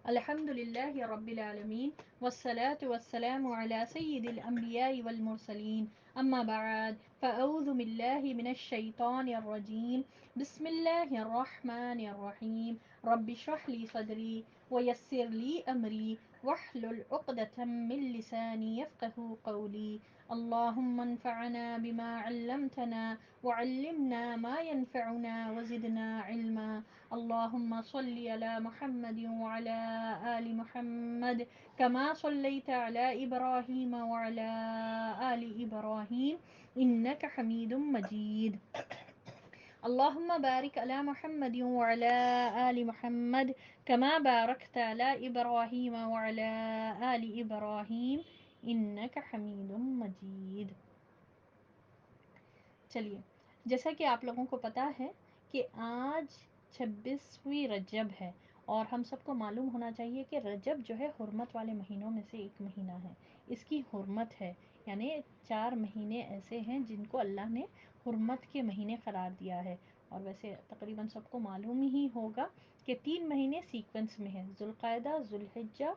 الحمد لله رب العالمين والصلاة والسلام على سيد الأنبياء والمرسلين أما بعد فأعوذ بالله من الشيطان الرجيم بسم الله الرحمن الرحيم رب اشرح لي صدري ويسر لي أمري واحلل عقدة من لساني يفقه قولي اللهم انفعنا بما علمتنا وعلمنا ما ينفعنا وزدنا علما اللهم صل على محمد وعلى آل محمد كما صليت على إبراهيم وعلى آل إبراهيم إنك حميد مجيد اللهم بارك على محمد وعلى آل محمد كما باركت على إبراهيم وعلى آل إبراهيم إنك حميد مجيد. چلیے، جیسا کہ آپ لوگوں کو پتہ ہے کہ آج 26ویں رجب ہے، اور ہم سب کو معلوم ہونا چاہیے کہ رجب جو ہے حرمت والے مہینوں میں سے ایک مہینہ ہے. اس کی حرمت ہے، یعنی 4 مہینے ایسے ہیں جن کو اللہ نے حرمت کے مہینے قرار دیا ہے. اور ویسے تقریباً سب کو معلوم ہی ہوگا کہ 3 مہینے سیکوینس میں ہیں، ذوالقعدہ، ذوالحجہ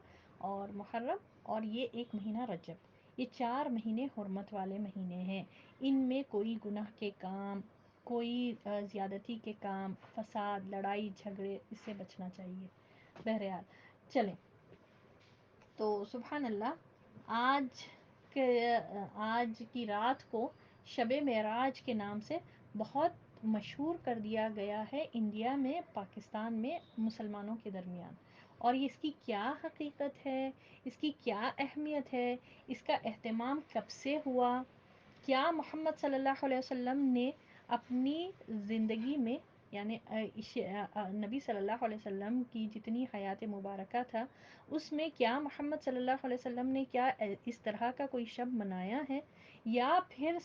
اور محرم، اور یہ ایک مہینہ رجب. یہ 4 مہینے حرمت والے مہینے ہیں. ان میں کوئی گناہ کے کام، کوئی زیادتی کے کام، فساد، لڑائی جھگڑے، اس سے بچنا چاہیے. بہرحال چلیں، تو سبحان اللہ، آج کی رات کو شب معراج کے نام سے بہت مشہور کر دیا گیا ہے انڈیا میں، پاکستان میں، مسلمانوں کے درمیان. اور اس کی کیا حقیقت ہے، اس کی کیا اہمیت ہے، اس کا اہتمام کب سے ہوا، کیا محمد صلی اللہ علیہ وسلم نے اپنی زندگی میں، یعنی نبی صلی اللہ علیہ وسلم کی جتنی حیات مبارکہ تھا اس میں کیا محمد صلی اللہ علیہ وسلم نے کیا اس طرح کا کوئی شب منایا ہے، یا پھر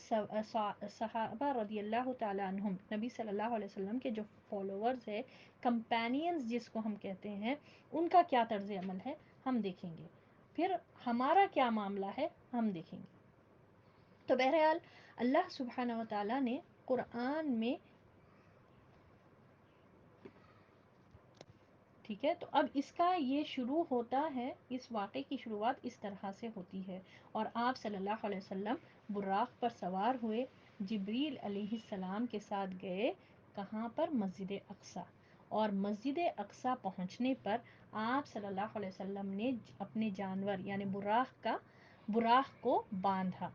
صحابہ رضی اللہ تعالیٰ عنہم، نبی صلی اللہ علیہ وسلم کے جو فالوورز ہیں، کمپینینز جس کو ہم کہتے ہیں، ان کا کیا طرز عمل ہے، ہم دیکھیں گے. پھر ہمارا کیا معاملہ ہے، ہم دیکھیں گے. تو بہرحال اللہ سبحانہ و تعالیٰ نے قرآن میں، ٹھیک ہے، تو اب اس کا یہ شروع ہوتا ہے، اس واقعے کی شروعات اس طرح سے ہوتی ہے. اور آپ صلی اللہ علیہ وسلم براق پر سوار ہوئے، جبریل علیہ السلام کے ساتھ گئے کہاں پر، مسجد اقصی. اور مسجد اقصی پہنچنے پر آپ صلی اللہ علیہ وسلم نے اپنے جانور یعنی براق کو باندھا.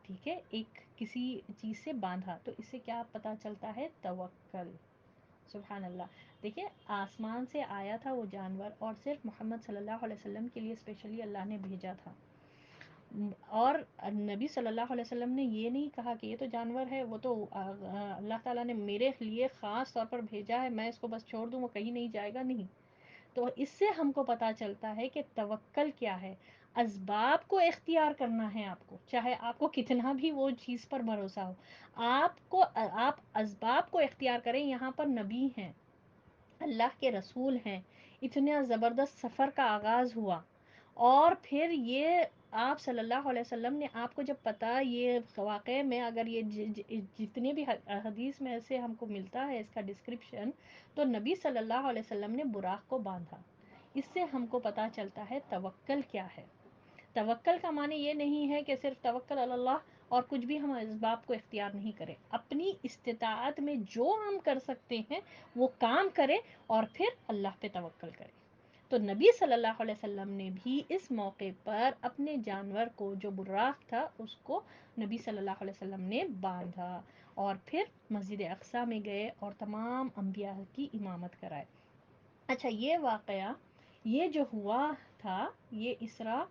ٹھیک ہے، ایک کسی چیز سے باندھا، تو اس سے کیا پتہ چلتا ہے، توکل. سبحان اللہ. دیکھیے، آسمان سے آیا تھا وہ جانور، اور صرف محمد صلی اللہ علیہ وسلم کے لیے اسپیشلی اللہ نے بھیجا تھا. اور نبی صلی اللہ علیہ وسلم نے یہ نہیں کہا کہ یہ تو جانور ہے، وہ تو اللہ تعالیٰ نے میرے لیے خاص طور پر بھیجا ہے، میں اس کو بس چھوڑ دوں وہ کہیں نہیں جائے گا، نہیں. تو اس سے ہم کو پتہ چلتا ہے کہ توکل کیا ہے. اسباب کو اختیار کرنا ہے آپ کو، چاہے آپ کو کتنا بھی وہ چیز پر بھروسہ ہو، آپ اسباب کو اختیار کریں. یہاں پر نبی ہیں، اللہ کے رسول ہیں، اتنا زبردست سفر کا آغاز ہوا، اور پھر یہ آپ صلی اللہ علیہ وسلم نے، آپ کو جب پتہ، یہ واقعے میں اگر یہ جتنے بھی حدیث میں سے ہم کو ملتا ہے اس کا ڈسکرپشن، تو نبی صلی اللہ علیہ وسلم نے براق کو باندھا. اس سے ہم کو پتہ چلتا ہے توکل کیا ہے. توکل کا معنی یہ نہیں ہے کہ صرف توکل علی اللہ اور کچھ بھی ہم اسباب کو اختیار نہیں کریں. اپنی استطاعت میں جو ہم کر سکتے ہیں وہ کام کریں، اور پھر اللہ پہ توکل کریں. تو نبی صلی اللہ علیہ وسلم نے بھی اس موقع پر اپنے جانور کو، جو براق تھا، اس کو نبی صلی اللہ علیہ وسلم نے باندھا، اور پھر مسجد اقصی میں گئے اور تمام انبیاء کی امامت کرائے. اچھا، یہ واقعہ، یہ جو ہوا تھا، یہ اسراء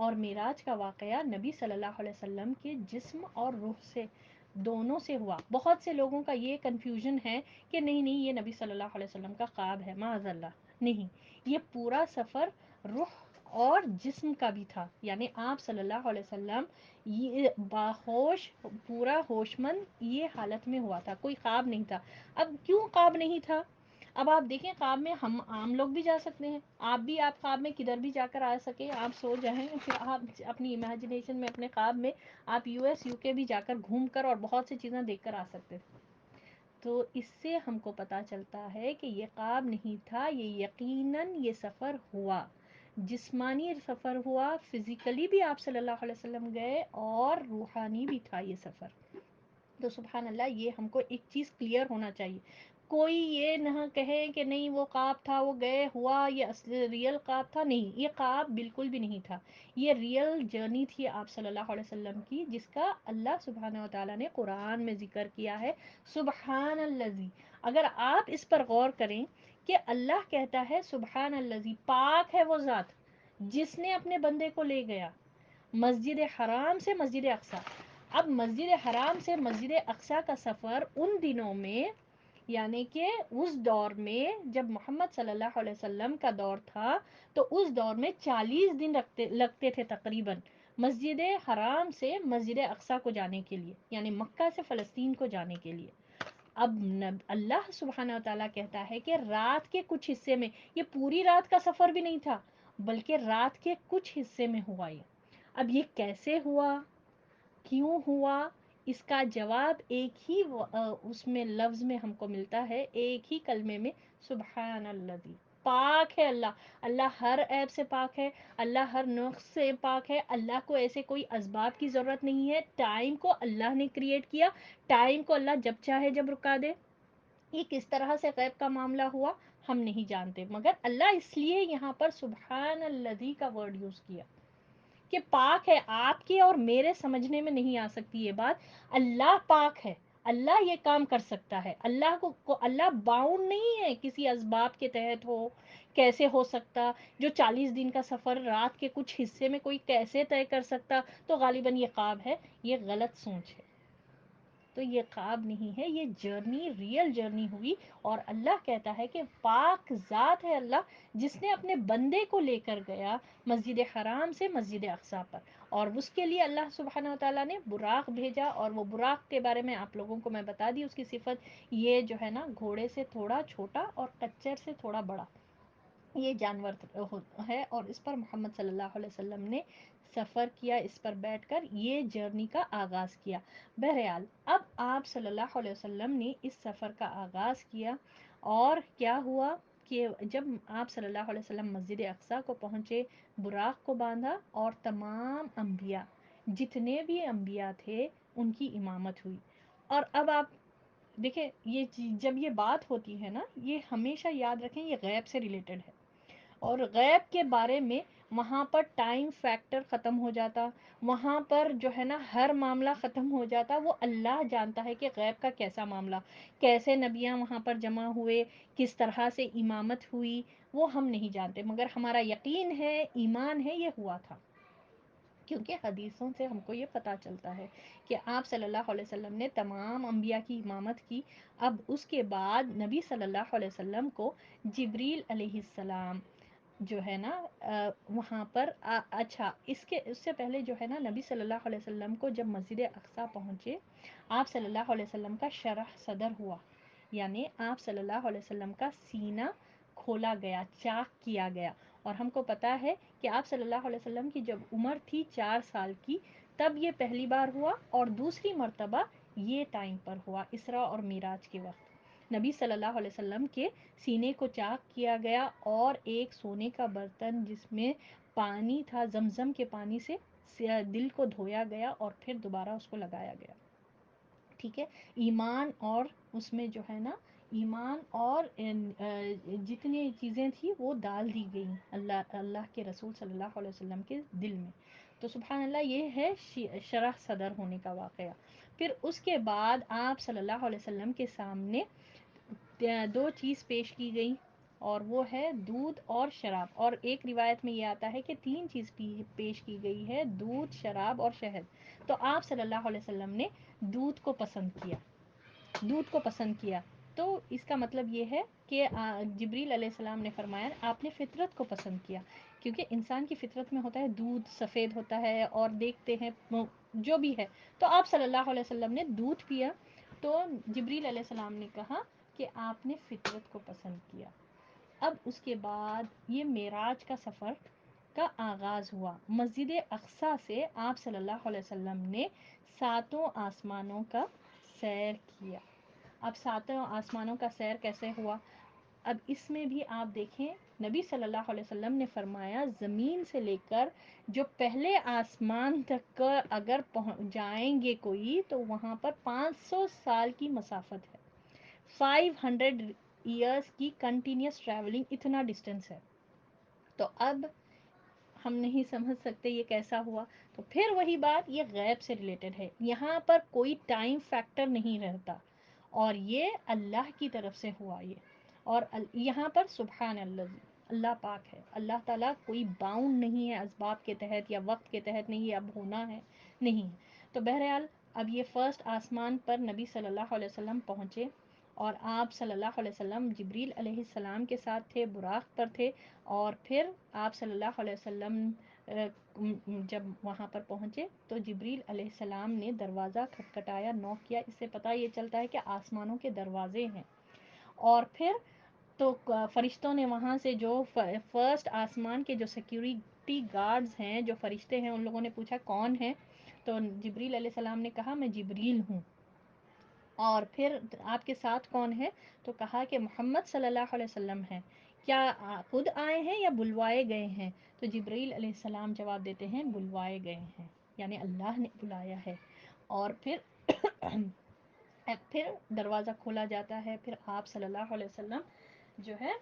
اور معراج کا واقعہ نبی صلی اللہ علیہ وسلم کے جسم اور روح سے، دونوں سے ہوا. بہت سے لوگوں کا یہ کنفیوژن ہے کہ نہیں نہیں، یہ نبی صلی اللہ علیہ وسلم کا خواب ہے، معاذ اللہ. نہیں، یہ پورا سفر روح اور جسم کا بھی تھا. یعنی آپ صلی اللہ علیہ وسلم یہ باہوش، پورا ہوش مند یہ حالت میں ہوا تھا، کوئی خواب نہیں تھا. اب کیوں خواب نہیں تھا؟ اب آپ دیکھیں، خواب میں ہم عام لوگ بھی جا سکتے ہیں. آپ خواب میں کدھر بھی جا کر آ سکے، آپ سو جائیں، پھر آپ اپنی امیجنیشن میں، اپنے خواب میں آپ US UK بھی جا کر گھوم کر اور بہت سی چیزیں دیکھ کر آ سکتے. تو اس سے ہم کو پتہ چلتا ہے کہ یہ خواب نہیں تھا، یہ یقیناً یہ سفر ہوا، جسمانی سفر ہوا، فزیکلی بھی آپ صلی اللہ علیہ وسلم گئے اور روحانی بھی تھا یہ سفر۔ تو سبحان اللہ، یہ ہم کو ایک چیز کلیئر ہونا چاہیے، کوئی یہ نہ کہے کہ نہیں وہ خواب تھا، وہ گئے ہوا، یہ ریئل خواب تھا، نہیں، یہ خواب بالکل بھی نہیں تھا، یہ ریئل جرنی تھی آپ صلی اللہ علیہ وسلم کی، جس کا اللہ سبحانہ و تعالیٰ نے قرآن میں ذکر کیا ہے۔ سبحان الذی، اگر آپ اس پر غور کریں کہ اللہ کہتا ہے سبحان الذی، پاک ہے وہ ذات جس نے اپنے بندے کو لے گیا مسجد حرام سے مسجد اقصی۔ اب مسجد حرام سے مسجد اقصی کا سفر ان دنوں میں، یعنی کہ اس دور میں جب محمد صلی اللہ علیہ وسلم کا دور تھا، تو اس دور میں 40 دن لگتے تھے تقریباً مسجد حرام سے مسجد اقصی کو جانے کے لیے، یعنی مکہ سے فلسطین کو جانے کے لیے۔ اب اللہ سبحانہ و تعالیٰ کہتا ہے کہ رات کے کچھ حصے میں، یہ پوری رات کا سفر بھی نہیں تھا بلکہ رات کے کچھ حصے میں ہوا یہ۔ اب یہ کیسے ہوا، کیوں ہوا، اس کا جواب ایک ہی اس میں لفظ میں ہم کو ملتا ہے، ایک ہی کلمے میں، سبحان اللہ۔ پاک ہے اللہ، اللہ ہر عیب سے پاک ہے، اللہ ہر نقص سے پاک ہے، اللہ کو ایسے کوئی اسباب کی ضرورت نہیں ہے، ٹائم کو اللہ نے کریٹ کیا، ٹائم کو اللہ جب چاہے جب رکا دے۔ یہ کس طرح سے غیب کا معاملہ ہوا ہم نہیں جانتے، مگر اللہ اس لیے یہاں پر سبحان الذی کا ورڈ یوز کیا کہ پاک ہے۔ آپ کے اور میرے سمجھنے میں نہیں آ سکتی یہ بات، اللہ پاک ہے، اللہ یہ کام کر سکتا ہے، اللہ کو اللہ باؤنڈ نہیں ہے کسی اسباب کے تحت ہو، کیسے ہو سکتا، جو 40 دن کا سفر رات کے کچھ حصے میں کوئی کیسے طے کر سکتا، تو غالباً یہ خواب ہے، یہ غلط سوچ ہے۔ تو یہ خواب نہیں ہے، یہ جرنی، ریئل جرنی ہوئی، اور اللہ کہتا ہے کہ پاک ذات ہے اللہ جس نے اپنے بندے کو لے کر گیا مسجد حرام سے مسجد اقصی پر، اور اس کے لیے اللہ سبحانہ و تعالیٰ نے براق بھیجا، اور وہ براق کے بارے میں آپ لوگوں کو میں بتا دی، اس کی صفت یہ جو ہے نا، گھوڑے سے تھوڑا چھوٹا اور کچر سے تھوڑا بڑا یہ جانور ہے، اور اس پر محمد صلی اللہ علیہ وسلم نے سفر کیا، اس پر بیٹھ کر یہ جرنی کا آغاز کیا۔ بہرحال اب آپ صلی اللہ علیہ وسلم نے اس سفر کا آغاز کیا، اور کیا ہوا کہ جب آپ صلی اللہ علیہ وسلم مسجد اقصی کو پہنچے، براق کو باندھا، اور تمام انبیاء، جتنے بھی انبیاء تھے ان کی امامت ہوئی۔ اور اب آپ دیکھیں، یہ جب یہ بات ہوتی ہے نا، یہ ہمیشہ یاد رکھیں یہ غیب سے ریلیٹڈ ہے، اور غیب کے بارے میں وہاں پر ٹائم فیکٹر ختم ہو جاتا، وہاں پر جو ہے نا ہر معاملہ ختم ہو جاتا، وہ اللہ جانتا ہے کہ غیب کا کیسا معاملہ، کیسے نبیاں وہاں پر جمع ہوئے، کس طرح سے امامت ہوئی، وہ ہم نہیں جانتے، مگر ہمارا یقین ہے، ایمان ہے، یہ ہوا تھا، کیونکہ حدیثوں سے ہم کو یہ پتہ چلتا ہے کہ آپ صلی اللہ علیہ وسلم نے تمام انبیاء کی امامت کی۔ اب اس کے بعد نبی صلی اللہ علیہ وسلم کو جبریل علیہ السلام جو ہے نا وہاں پر اچھا، اس سے پہلے جو ہے نا، نبی صلی اللہ علیہ وسلم کو جب مسجد اقصی پہنچے، آپ صلی اللہ علیہ وسلم کا شرح صدر ہوا، یعنی آپ صلی اللہ علیہ وسلم کا سینہ کھولا گیا، چاک کیا گیا، اور ہم کو پتا ہے کہ آپ صلی اللہ علیہ وسلم کی جب عمر تھی 4 سال کی، تب یہ پہلی بار ہوا، اور دوسری مرتبہ یہ ٹائم پر ہوا، اسراء اور معراج کے وقت نبی صلی اللہ علیہ وسلم کے سینے کو چاک کیا گیا، اور ایک سونے کا برتن جس میں پانی تھا، زمزم کے پانی سے دل کو دھویا گیا، اور پھر دوبارہ اس کو لگایا گیا، ٹھیک ہے۔ ایمان، اور اس میں جو ہے نا ایمان اور جتنی چیزیں تھیں وہ ڈال دی گئیں اللہ کے رسول صلی اللہ علیہ وسلم کے دل میں۔ تو سبحان اللہ، یہ ہے شرح صدر ہونے کا واقعہ۔ پھر اس کے بعد آپ صلی اللہ علیہ وسلم کے سامنے 2 چیز پیش کی گئی، اور وہ ہے دودھ اور شراب، اور ایک روایت میں یہ آتا ہے کہ 3 چیز پیش کی گئی ہے، دودھ، شراب اور شہد۔ تو آپ صلی اللہ علیہ وسلم نے دودھ کو پسند کیا، دودھ کو پسند کیا، تو اس کا مطلب یہ ہے کہ جبریل علیہ السلام نے فرمایا آپ نے فطرت کو پسند کیا، کیونکہ انسان کی فطرت میں ہوتا ہے دودھ سفید ہوتا ہے، اور دیکھتے ہیں جو بھی ہے، تو آپ صلی اللہ علیہ وسلم نے دودھ پیا، تو جبریل علیہ السلام نے کہا کہ آپ نے فطرت کو پسند کیا۔ اب اس کے بعد یہ معراج کا سفر کا آغاز ہوا، مسجد اقصی سے آپ صلی اللہ علیہ وسلم نے 7 آسمانوں کا سیر کیا۔ اب ساتوں آسمانوں کا سیر کیسے ہوا؟ اب اس میں بھی آپ دیکھیں نبی صلی اللہ علیہ وسلم نے فرمایا زمین سے لے کر جو پہلے آسمان تک کا اگر پہنچ جائیں گے کوئی تو وہاں پر 500 سال کی مسافت ہے، 500 ایئرس کی کنٹینیوس ٹریولنگ، اتنا ڈسٹینس ہے۔ تو اب ہم نہیں سمجھ سکتے یہ کیسا ہوا، تو پھر وہی بات، یہ غیب سے ریلیٹڈ ہے، یہاں پر کوئی ٹائم فیکٹر نہیں رہتا، اور یہ اللہ کی طرف سے ہوا یہ، اور یہاں پر سبحان اللہ، اللہ پاک ہے، اللہ تعالیٰ کوئی باؤنڈ نہیں ہے اسباب کے تحت یا وقت کے تحت، نہیں یہ اب ہونا ہے، نہیں ہے۔ تو بہرحال اب یہ فرسٹ آسمان پر نبی صلی اللہ علیہ وسلم پہنچے، اور آپ صلی اللہ علیہ وسلم جبریل علیہ السلام کے ساتھ تھے، براق پر تھے، اور پھر آپ صلی اللہ علیہ وسلم جب وہاں پر پہنچے تو جبریل علیہ السلام نے دروازہ کھٹکھٹایا، نوک کیا، اس سے پتہ یہ چلتا ہے کہ آسمانوں کے دروازے ہیں، اور پھر تو فرشتوں نے وہاں سے جو فرسٹ آسمان کے جو سیکیورٹی گارڈز ہیں، جو فرشتے ہیں، ان لوگوں نے پوچھا کون ہے، تو جبریل علیہ السلام نے کہا میں جبریل ہوں، اور پھر آپ کے ساتھ کون ہے، تو کہا کہ محمد صلی اللہ علیہ وسلم ہے، کیا خود آئے ہیں یا بلوائے گئے ہیں؟ تو جبریل علیہ السلام جواب دیتے ہیں بلوائے گئے ہیں، یعنی اللہ نے بلایا ہے، اور پھر دروازہ کھولا جاتا ہے، پھر آپ صلی اللہ علیہ وسلم جو ہے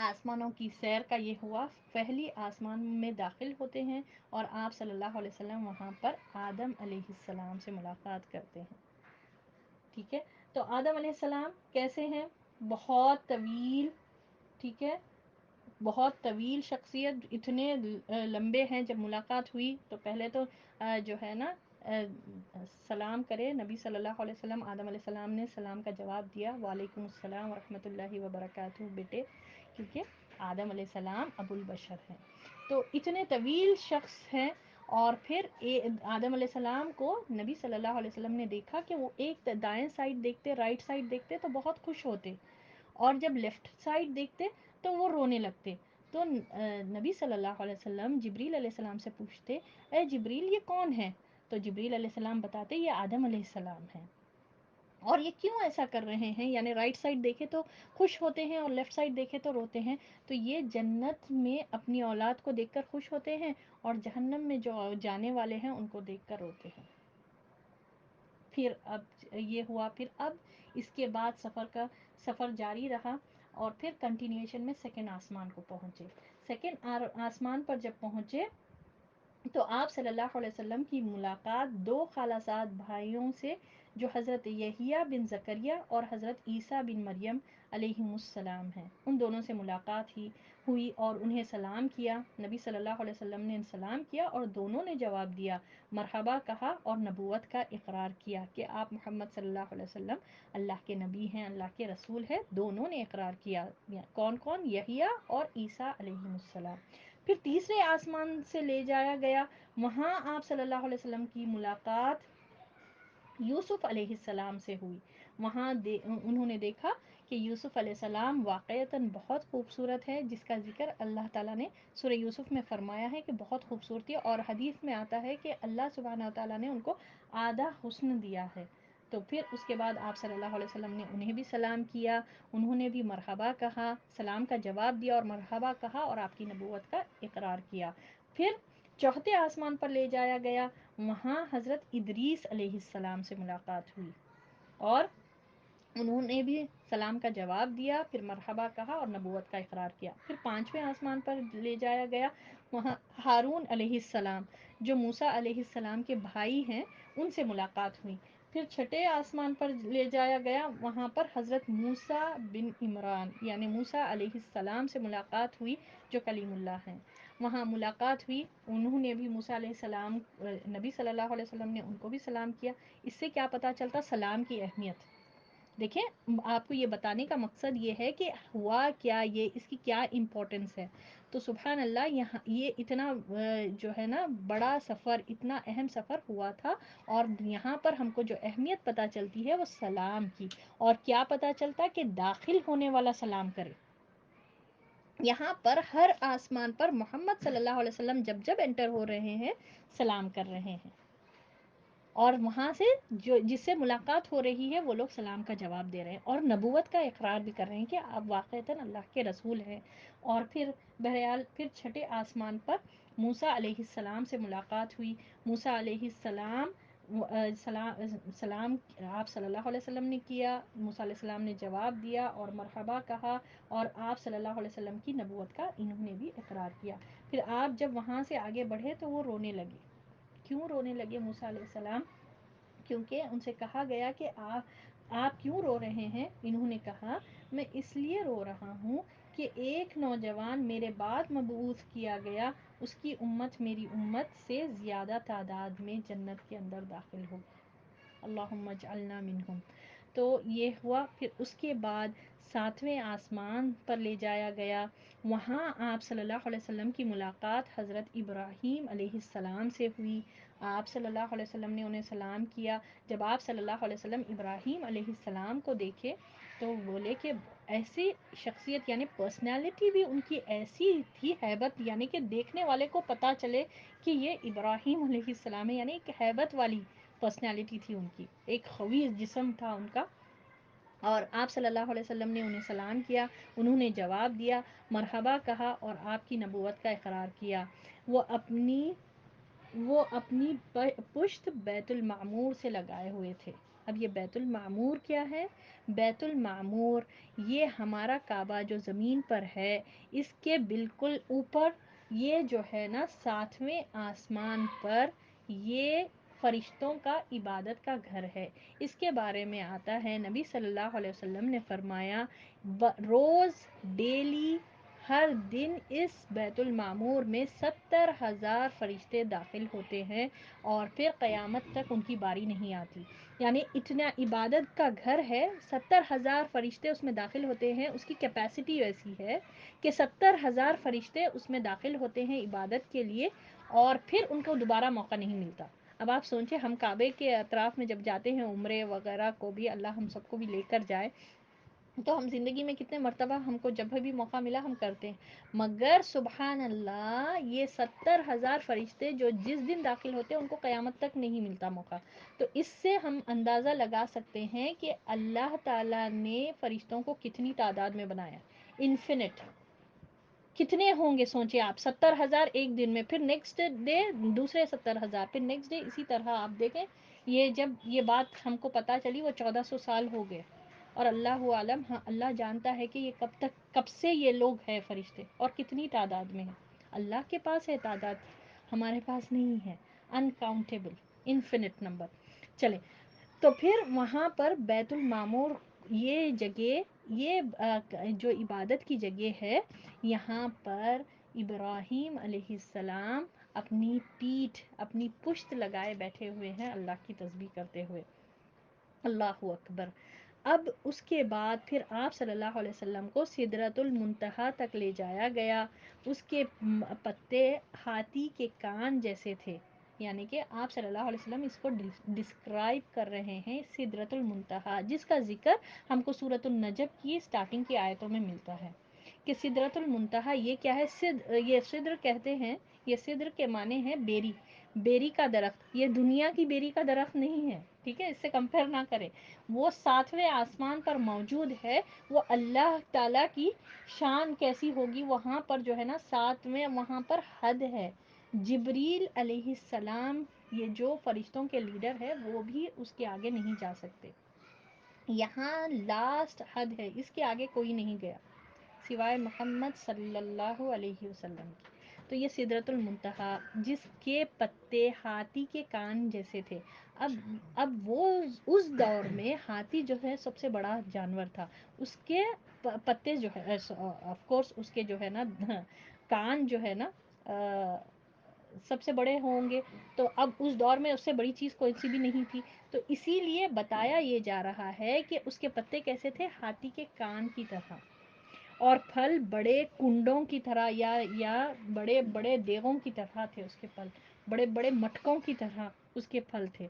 آسمانوں کی سیر کا یہ ہوا، پہلی آسمان میں داخل ہوتے ہیں، اور آپ صلی اللہ علیہ وسلم وہاں پر آدم علیہ السلام سے ملاقات کرتے ہیں، ٹھیک ہے؟ تو آدم علیہ السلام کیسے ہیں؟ بہت طویل، ٹھیک ہے، بہت طویل شخصیت، اتنے لمبے ہیں۔ جب ملاقات ہوئی تو پہلے تو جو ہے نا سلام کرے نبی صلی اللہ علیہ وسلم، آدم علیہ السلام نے سلام کا جواب دیا، وعلیکم السلام ورحمۃ اللہ وبرکاتہ بیٹے، کیونکہ آدم علیہ السلام ابو البشر ہیں، تو اتنے طویل شخص ہیں۔ اور پھر آدم علیہ السلام کو نبی صلی اللہ علیہ وسلم نے دیکھا کہ وہ ایک دائیں سائڈ دیکھتے، رائٹ سائڈ دیکھتے تو بہت خوش ہوتے، اور جب لیفٹ سائڈ دیکھتے تو وہ رونے لگتے، تو نبی صلی اللہ علیہ وسلم جبریل علیہ السلام سے پوچھتے اے جبریل یہ کون ہے؟ تو جبریل علیہ السلام بتاتے یہ آدم علیہ السلام ہیں، اور یہ کیوں ایسا کر رہے ہیں، یعنی رائٹ سائڈ دیکھے تو خوش ہوتے ہیں اور لیفٹ سائڈ دیکھے تو روتے ہیں، تو یہ جنت میں اپنی اولاد کو دیکھ کر خوش ہوتے ہیں، اور جہنم میں جو جانے والے ہیں ان کو دیکھ کر روتے ہیں۔ پھر اب یہ ہوا، پھر اب اس کے بعد سفر جاری رہا، اور پھر کنٹینیوشن میں سیکنڈ آسمان کو پہنچے۔ سیکنڈ آسمان پر جب پہنچے تو آپ صلی اللہ علیہ وسلم کی ملاقات دو خالصات بھائیوں سے، جو حضرت یحییٰ بن زکریا اور حضرت عیسیٰ بن مریم علیہم السلام ہیں، ان دونوں سے ملاقات ہوئی، اور انہیں سلام کیا، نبی صلی اللہ علیہ وسلم نے سلام کیا، اور دونوں نے جواب دیا، مرحبا کہا، اور نبوت کا اقرار کیا کہ آپ محمد صلی اللہ علیہ وسلم اللہ کے نبی ہیں، اللہ کے رسول ہیں، دونوں نے اقرار کیا۔ کون کون؟ یحییٰ اور عیسیٰ علیہم السلام۔ پھر تیسرے آسمان سے لے جایا گیا، وہاں آپ صلی اللہ علیہ وسلم کی ملاقات یوسف علیہ السلام سے ہوئی، وہاں انہوں نے دیکھا کہ یوسف علیہ السلام واقعتاً بہت خوبصورت ہے، جس کا ذکر اللہ تعالیٰ نے سورہ یوسف میں فرمایا ہے کہ بہت خوبصورتی ہے، اور حدیث میں آتا ہے کہ اللہ سبحانہ و تعالیٰ نے ان کو آدھا حسن دیا ہے۔ تو پھر اس کے بعد آپ صلی اللہ علیہ وسلم نے انہیں بھی سلام کیا، انہوں نے بھی مرحبا کہا، سلام کا جواب دیا اور مرحبا کہا، اور آپ کی نبوت کا اقرار کیا۔ پھر چوتھے آسمان پر لے جایا گیا، وہاں حضرت ادریس علیہ السلام سے ملاقات ہوئی، اور انہوں نے بھی سلام کا جواب دیا، پھر مرحبا کہا اور نبوت کا اقرار کیا۔ پھر پانچویں آسمان پر لے جایا گیا، وہاں ہارون علیہ السلام جو موسیٰ علیہ السلام کے بھائی ہیں ان سے ملاقات ہوئی۔ پھر چھٹے آسمان پر لے جایا گیا، وہاں پر حضرت موسیٰ بن عمران یعنی موسیٰ علیہ السلام سے ملاقات ہوئی جو کلیم اللہ ہیں، وہاں ملاقات ہوئی، انہوں نے بھی موسیٰ علیہ السلام، نبی صلی اللہ علیہ وسلم نے ان کو بھی سلام کیا۔ اس سے کیا پتہ چلتا؟ سلام کی اہمیت۔ دیکھیں آپ کو یہ بتانے کا مقصد یہ ہے کہ ہوا کیا، یہ اس کی کیا امپورٹنس ہے، تو سبحان اللہ یہاں یہ اتنا جو ہے نا بڑا سفر، اتنا اہم سفر ہوا تھا، اور یہاں پر ہم کو جو اہمیت پتہ چلتی ہے وہ سلام کی، اور کیا پتہ چلتا کہ داخل ہونے والا سلام کرے۔ یہاں پر ہر آسمان پر محمد صلی اللہ علیہ وسلم جب جب انٹر ہو رہے ہیں سلام کر رہے ہیں۔ اور وہاں سے جو جس سے ملاقات ہو رہی ہے وہ لوگ سلام کا جواب دے رہے ہیں اور نبوت کا اقرار بھی کر رہے ہیں کہ آپ واقعتاً اللہ کے رسول ہیں۔ اور پھر بہرحال پھر چھٹے آسمان پر موسیٰ علیہ السلام سے ملاقات ہوئی۔ موسیٰ علیہ السلام سلام آپ صلی اللہ علیہ وسلم نے کیا، موسیٰ علیہ السلام نے جواب دیا اور مرحبا کہا، اور آپ صلی اللہ علیہ وسلم کی نبوت کا انہوں نے بھی اقرار کیا۔ پھر آپ جب وہاں سے آگے بڑھے تو وہ رونے لگے۔ کیوں رونے لگے موسیٰ علیہ السلام؟ کیونکہ ان سے کہا گیا کہ آپ کیوں رو رہے ہیں؟ انہوں نے کہا میں اس لیے رو رہا ہوں کہ ایک نوجوان میرے بعد مبعوث کیا گیا، اس کی امت میری امت سے زیادہ تعداد میں جنت کے اندر داخل ہوگی، اللہم اجعلنا منہم۔ تو یہ ہوا۔ پھر اس کے بعد ساتویں آسمان پر لے جایا گیا، وہاں آپ صلی اللہ علیہ وسلم کی ملاقات حضرت ابراہیم علیہ السلام سے ہوئی۔ آپ صلی اللہ علیہ وسلم نے انہیں سلام کیا۔ جب آپ صلی اللہ علیہ وسلم ابراہیم علیہ السلام کو دیکھے تو بولے کہ ایسی شخصیت یعنی پرسنالٹی بھی ان کی ایسی تھی، ہیبت، یعنی کہ دیکھنے والے کو پتہ چلے کہ یہ ابراہیم علیہ السلام ہے، یعنی ایک ہیبت والی پرسنالٹی تھی ان کی، ایک خویز جسم تھا ان کا۔ اور آپ صلی اللہ علیہ وسلم نے انہیں سلام کیا، انہوں نے جواب دیا، مرحبا کہا اور آپ کی نبوت کا اقرار کیا۔ وہ اپنی وہ اپنی پشت بیت المعمور سے لگائے ہوئے تھے۔ اب یہ بیت المعمور کیا ہے؟ بیت المعمور یہ ہمارا کعبہ جو زمین پر ہے، اس کے بالکل اوپر یہ جو ہے نا ساتویں آسمان پر یہ فرشتوں کا عبادت کا گھر ہے۔ اس کے بارے میں آتا ہے نبی صلی اللہ علیہ وسلم نے فرمایا روز ڈیلی ہر دن اس بیت المعمور میں 70,000 فرشتے داخل ہوتے ہیں اور پھر قیامت تک ان کی باری نہیں آتی۔ یعنی اتنا عبادت کا گھر ہے، 70,000 فرشتے اس میں داخل ہوتے ہیں، اس کی کیپیسٹی ایسی ہے کہ 70,000 فرشتے اس میں داخل ہوتے ہیں عبادت کے لیے اور پھر ان کو دوبارہ موقع نہیں ملتا۔ اب آپ سوچیں ہم کعبے کے اطراف میں جب جاتے ہیں عمرے وغیرہ کو بھی اللہ ہم سب کو بھی لے کر جائے تو ہم زندگی میں کتنے مرتبہ ہم کو جب بھی موقع ملا ہم کرتے ہیں، مگر سبحان اللہ یہ 70,000 فرشتے جو جس دن داخل ہوتے ہیں ان کو قیامت تک نہیں ملتا موقع۔ تو اس سے ہم اندازہ لگا سکتے ہیں کہ اللہ تعالیٰ نے فرشتوں کو کتنی تعداد میں بنایا، انفینٹ کتنے ہوں گے سوچیں آپ، 70,000 ایک دن میں، پھر نیکسٹ ڈے دوسرے 70,000، پھر نیکسٹ ڈے اسی طرح آپ دیکھیں۔ یہ جب یہ بات ہم کو پتہ چلی وہ 1400 سال ہو گئے اور اللہ عالم، ہاں اللہ جانتا ہے کہ یہ کب سے یہ لوگ ہیں فرشتے اور کتنی تعداد میں ہیں۔ اللہ کے پاس ہے تعداد، ہمارے پاس نہیں ہے، انکاؤنٹیبل، انفینٹ نمبر۔ چلے تو پھر وہاں پر بیت المعمور یہ جگہ، یہ جو عبادت کی جگہ ہے، یہاں پر ابراہیم علیہ السلام اپنی پیٹھ اپنی پشت لگائے بیٹھے ہوئے ہیں اللہ کی تسبیح کرتے ہوئے، اللہ اکبر۔ اب اس کے بعد پھر آپ صلی اللہ علیہ وسلم کو سدرۃ المنتہا تک لے جایا گیا، اس کے پتے ہاتھی کے کان جیسے تھے، یعنی کہ آپ صلی اللہ علیہ وسلم اس کو ڈسکرائب کر رہے ہیں سدرۃ المنتہا، جس کا ذکر ہم کو سورۃ النجم کی سٹارٹنگ کی آیتوں میں ملتا ہے کہ سدرۃ المنتہا یہ کیا ہے۔ یہ صدر کہتے ہیں، یہ صدر کے معنی ہے بیری، بیری کا درخت، یہ دنیا کی بیری کا درخت نہیں ہے، ٹھیک ہے، اس سے کمپیئر نہ کریں، وہ ساتویں آسمان پر موجود ہے۔ وہ اللہ تعالیٰ کی شان کیسی ہوگی وہاں پر جو ہے نا ساتویں، وہاں پر حد ہے، جبریل علیہ السلام یہ جو فرشتوں کے لیڈر ہے وہ بھی اس کے آگے نہیں جا سکتے، یہاں لاسٹ حد ہے، اس کے آگے کوئی نہیں گیا سوائے محمد صلی اللہ علیہ وسلم کی۔ تو یہ سدرۃ المنتہا جس کے پتے ہاتھی کے کان جیسے تھے، اب وہ اس دور میں ہاتھی جو ہے سب سے بڑا جانور تھا، اس کے پتے جو ہے آف کورس اس کے جو ہے نا کان جو ہے نا سب سے بڑے ہوں گے، تو اب اس دور میں اس سے بڑی چیز کوئی سی بھی نہیں تھی، تو اسی لیے بتایا یہ جا رہا ہے کہ اس کے پتے کیسے تھے، ہاتھی کے کان کی طرح، اور پھل بڑے کنڈوں کی طرح یا بڑے بڑے دیگوں کی طرح تھے، اس کے پھل بڑے بڑے مٹکوں کی طرح اس کے پھل تھے،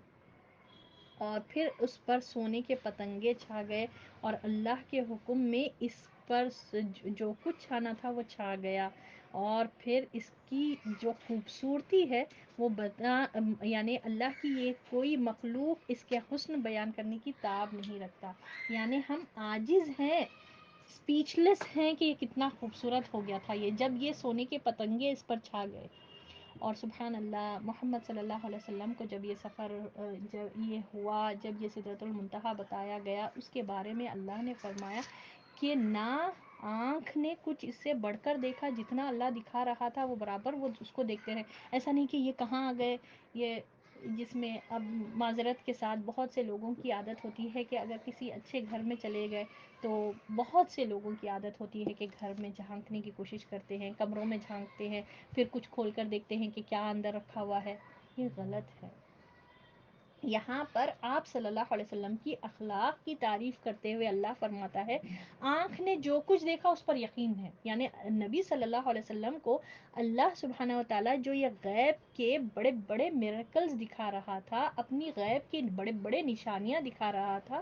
اور پھر اس پر سونے کے پتنگے چھا گئے، اور اللہ کے حکم میں اس پر جو کچھ چھانا تھا وہ چھا گیا، اور پھر اس کی جو خوبصورتی ہے وہ یعنی اللہ کی یہ کوئی مخلوق اس کے حسن بیان کرنے کی تاب نہیں رکھتا، یعنی ہم عاجز ہیں، اسپیچ لیس ہیں کہ یہ کتنا خوبصورت ہو گیا تھا یہ، جب یہ سونے کے پتنگے اس پر چھا گئے۔ اور سبحان اللہ، محمد صلی اللہ علیہ وسلم کو جب یہ سفر جب یہ ہوا، جب یہ سدرۃ المنتہا بتایا گیا، اس کے بارے میں اللہ نے فرمایا کہ نہ آنکھ نے کچھ اس سے بڑھ کر دیکھا، جتنا اللہ دکھا رہا تھا وہ برابر وہ اس کو دیکھتے رہے، ایسا نہیں کہ یہ کہاں آ گئے، یہ جس میں اب معذرت کے ساتھ بہت سے لوگوں کی عادت ہوتی ہے کہ اگر کسی اچھے گھر میں چلے گئے تو بہت سے لوگوں کی عادت ہوتی ہے کہ گھر میں جھانکنے کی کوشش کرتے ہیں، کمروں میں جھانکتے ہیں، پھر کچھ کھول کر دیکھتے ہیں کہ کیا اندر رکھا ہوا ہے، یہ غلط ہے۔ یہاں پر آپ صلی اللہ علیہ وسلم کی اخلاق کی تعریف کرتے ہوئے اللہ فرماتا ہے آنکھ نے جو کچھ دیکھا اس پر یقین ہے، یعنی نبی صلی اللہ علیہ وسلم کو اللہ سبحانہ و تعالیٰ جو یہ غیب کے بڑے بڑے میریکلز دکھا رہا تھا، اپنی غیب کی بڑے بڑے نشانیاں دکھا رہا تھا،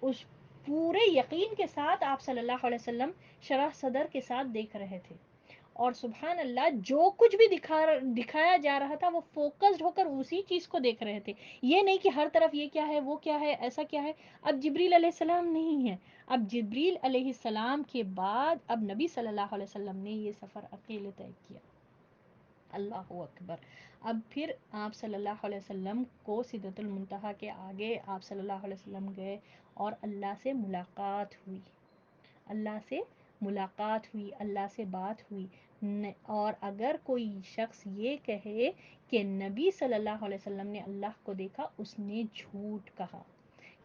اس پورے یقین کے ساتھ آپ صلی اللہ علیہ وسلم شرح صدر کے ساتھ دیکھ رہے تھے، اور سبحان اللہ جو کچھ بھی دکھایا جا رہا تھا وہ فوکسڈ ہو کر اسی چیز کو دیکھ رہے تھے، یہ نہیں کہ ہر طرف یہ کیا ہے، وہ کیا ہے، ایسا کیا ہے۔ اب جبریل علیہ السلام نہیں ہے، اب جبریل علیہ السلام کے بعد اب نبی صلی اللہ علیہ وسلم نے یہ سفر اکیلے طے کیا، اللہ اکبر۔ اب پھر آپ صلی اللہ علیہ وسلم کو سدرۃ المنتہا کے آگے آپ صلی اللہ علیہ وسلم گئے اور اللہ سے ملاقات ہوئی، اللہ سے ملاقات ہوئی، اللہ سے بات ہوئی، اور اگر کوئی شخص یہ کہے کہ نبی صلی اللہ علیہ وسلم نے اللہ کو دیکھا، اس نے جھوٹ کہا،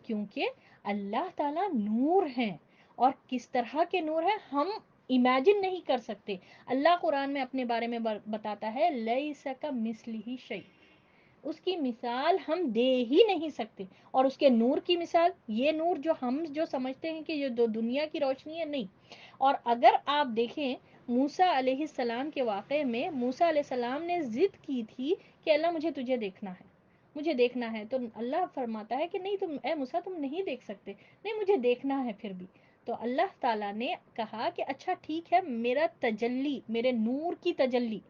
کیونکہ اللہ تعالیٰ نور ہیں، اور کس طرح کے نور ہیں ہم امیجن نہیں کر سکتے۔ اللہ قرآن میں اپنے بارے میں بتاتا ہے لیس کمثلہ شیء، اس کی مثال ہم دے ہی نہیں سکتے، اور اس کے نور کی مثال یہ نور جو ہم جو سمجھتے ہیں کہ یہ دنیا کی روشنی ہے، نہیں۔ اور اگر آپ دیکھیں موسیٰ علیہ السلام کے واقعے میں، موسیٰ علیہ السلام نے ضد کی تھی کہ اللہ مجھے تجھے دیکھنا ہے، مجھے دیکھنا ہے، تو اللہ فرماتا ہے کہ نہیں تم اے موسیٰ تم نہیں دیکھ سکتے، نہیں مجھے دیکھنا ہے پھر بھی۔ تو اللہ تعالیٰ نے کہا کہ اچھا ٹھیک ہے، میرا تجلی، میرے نور کی تجلی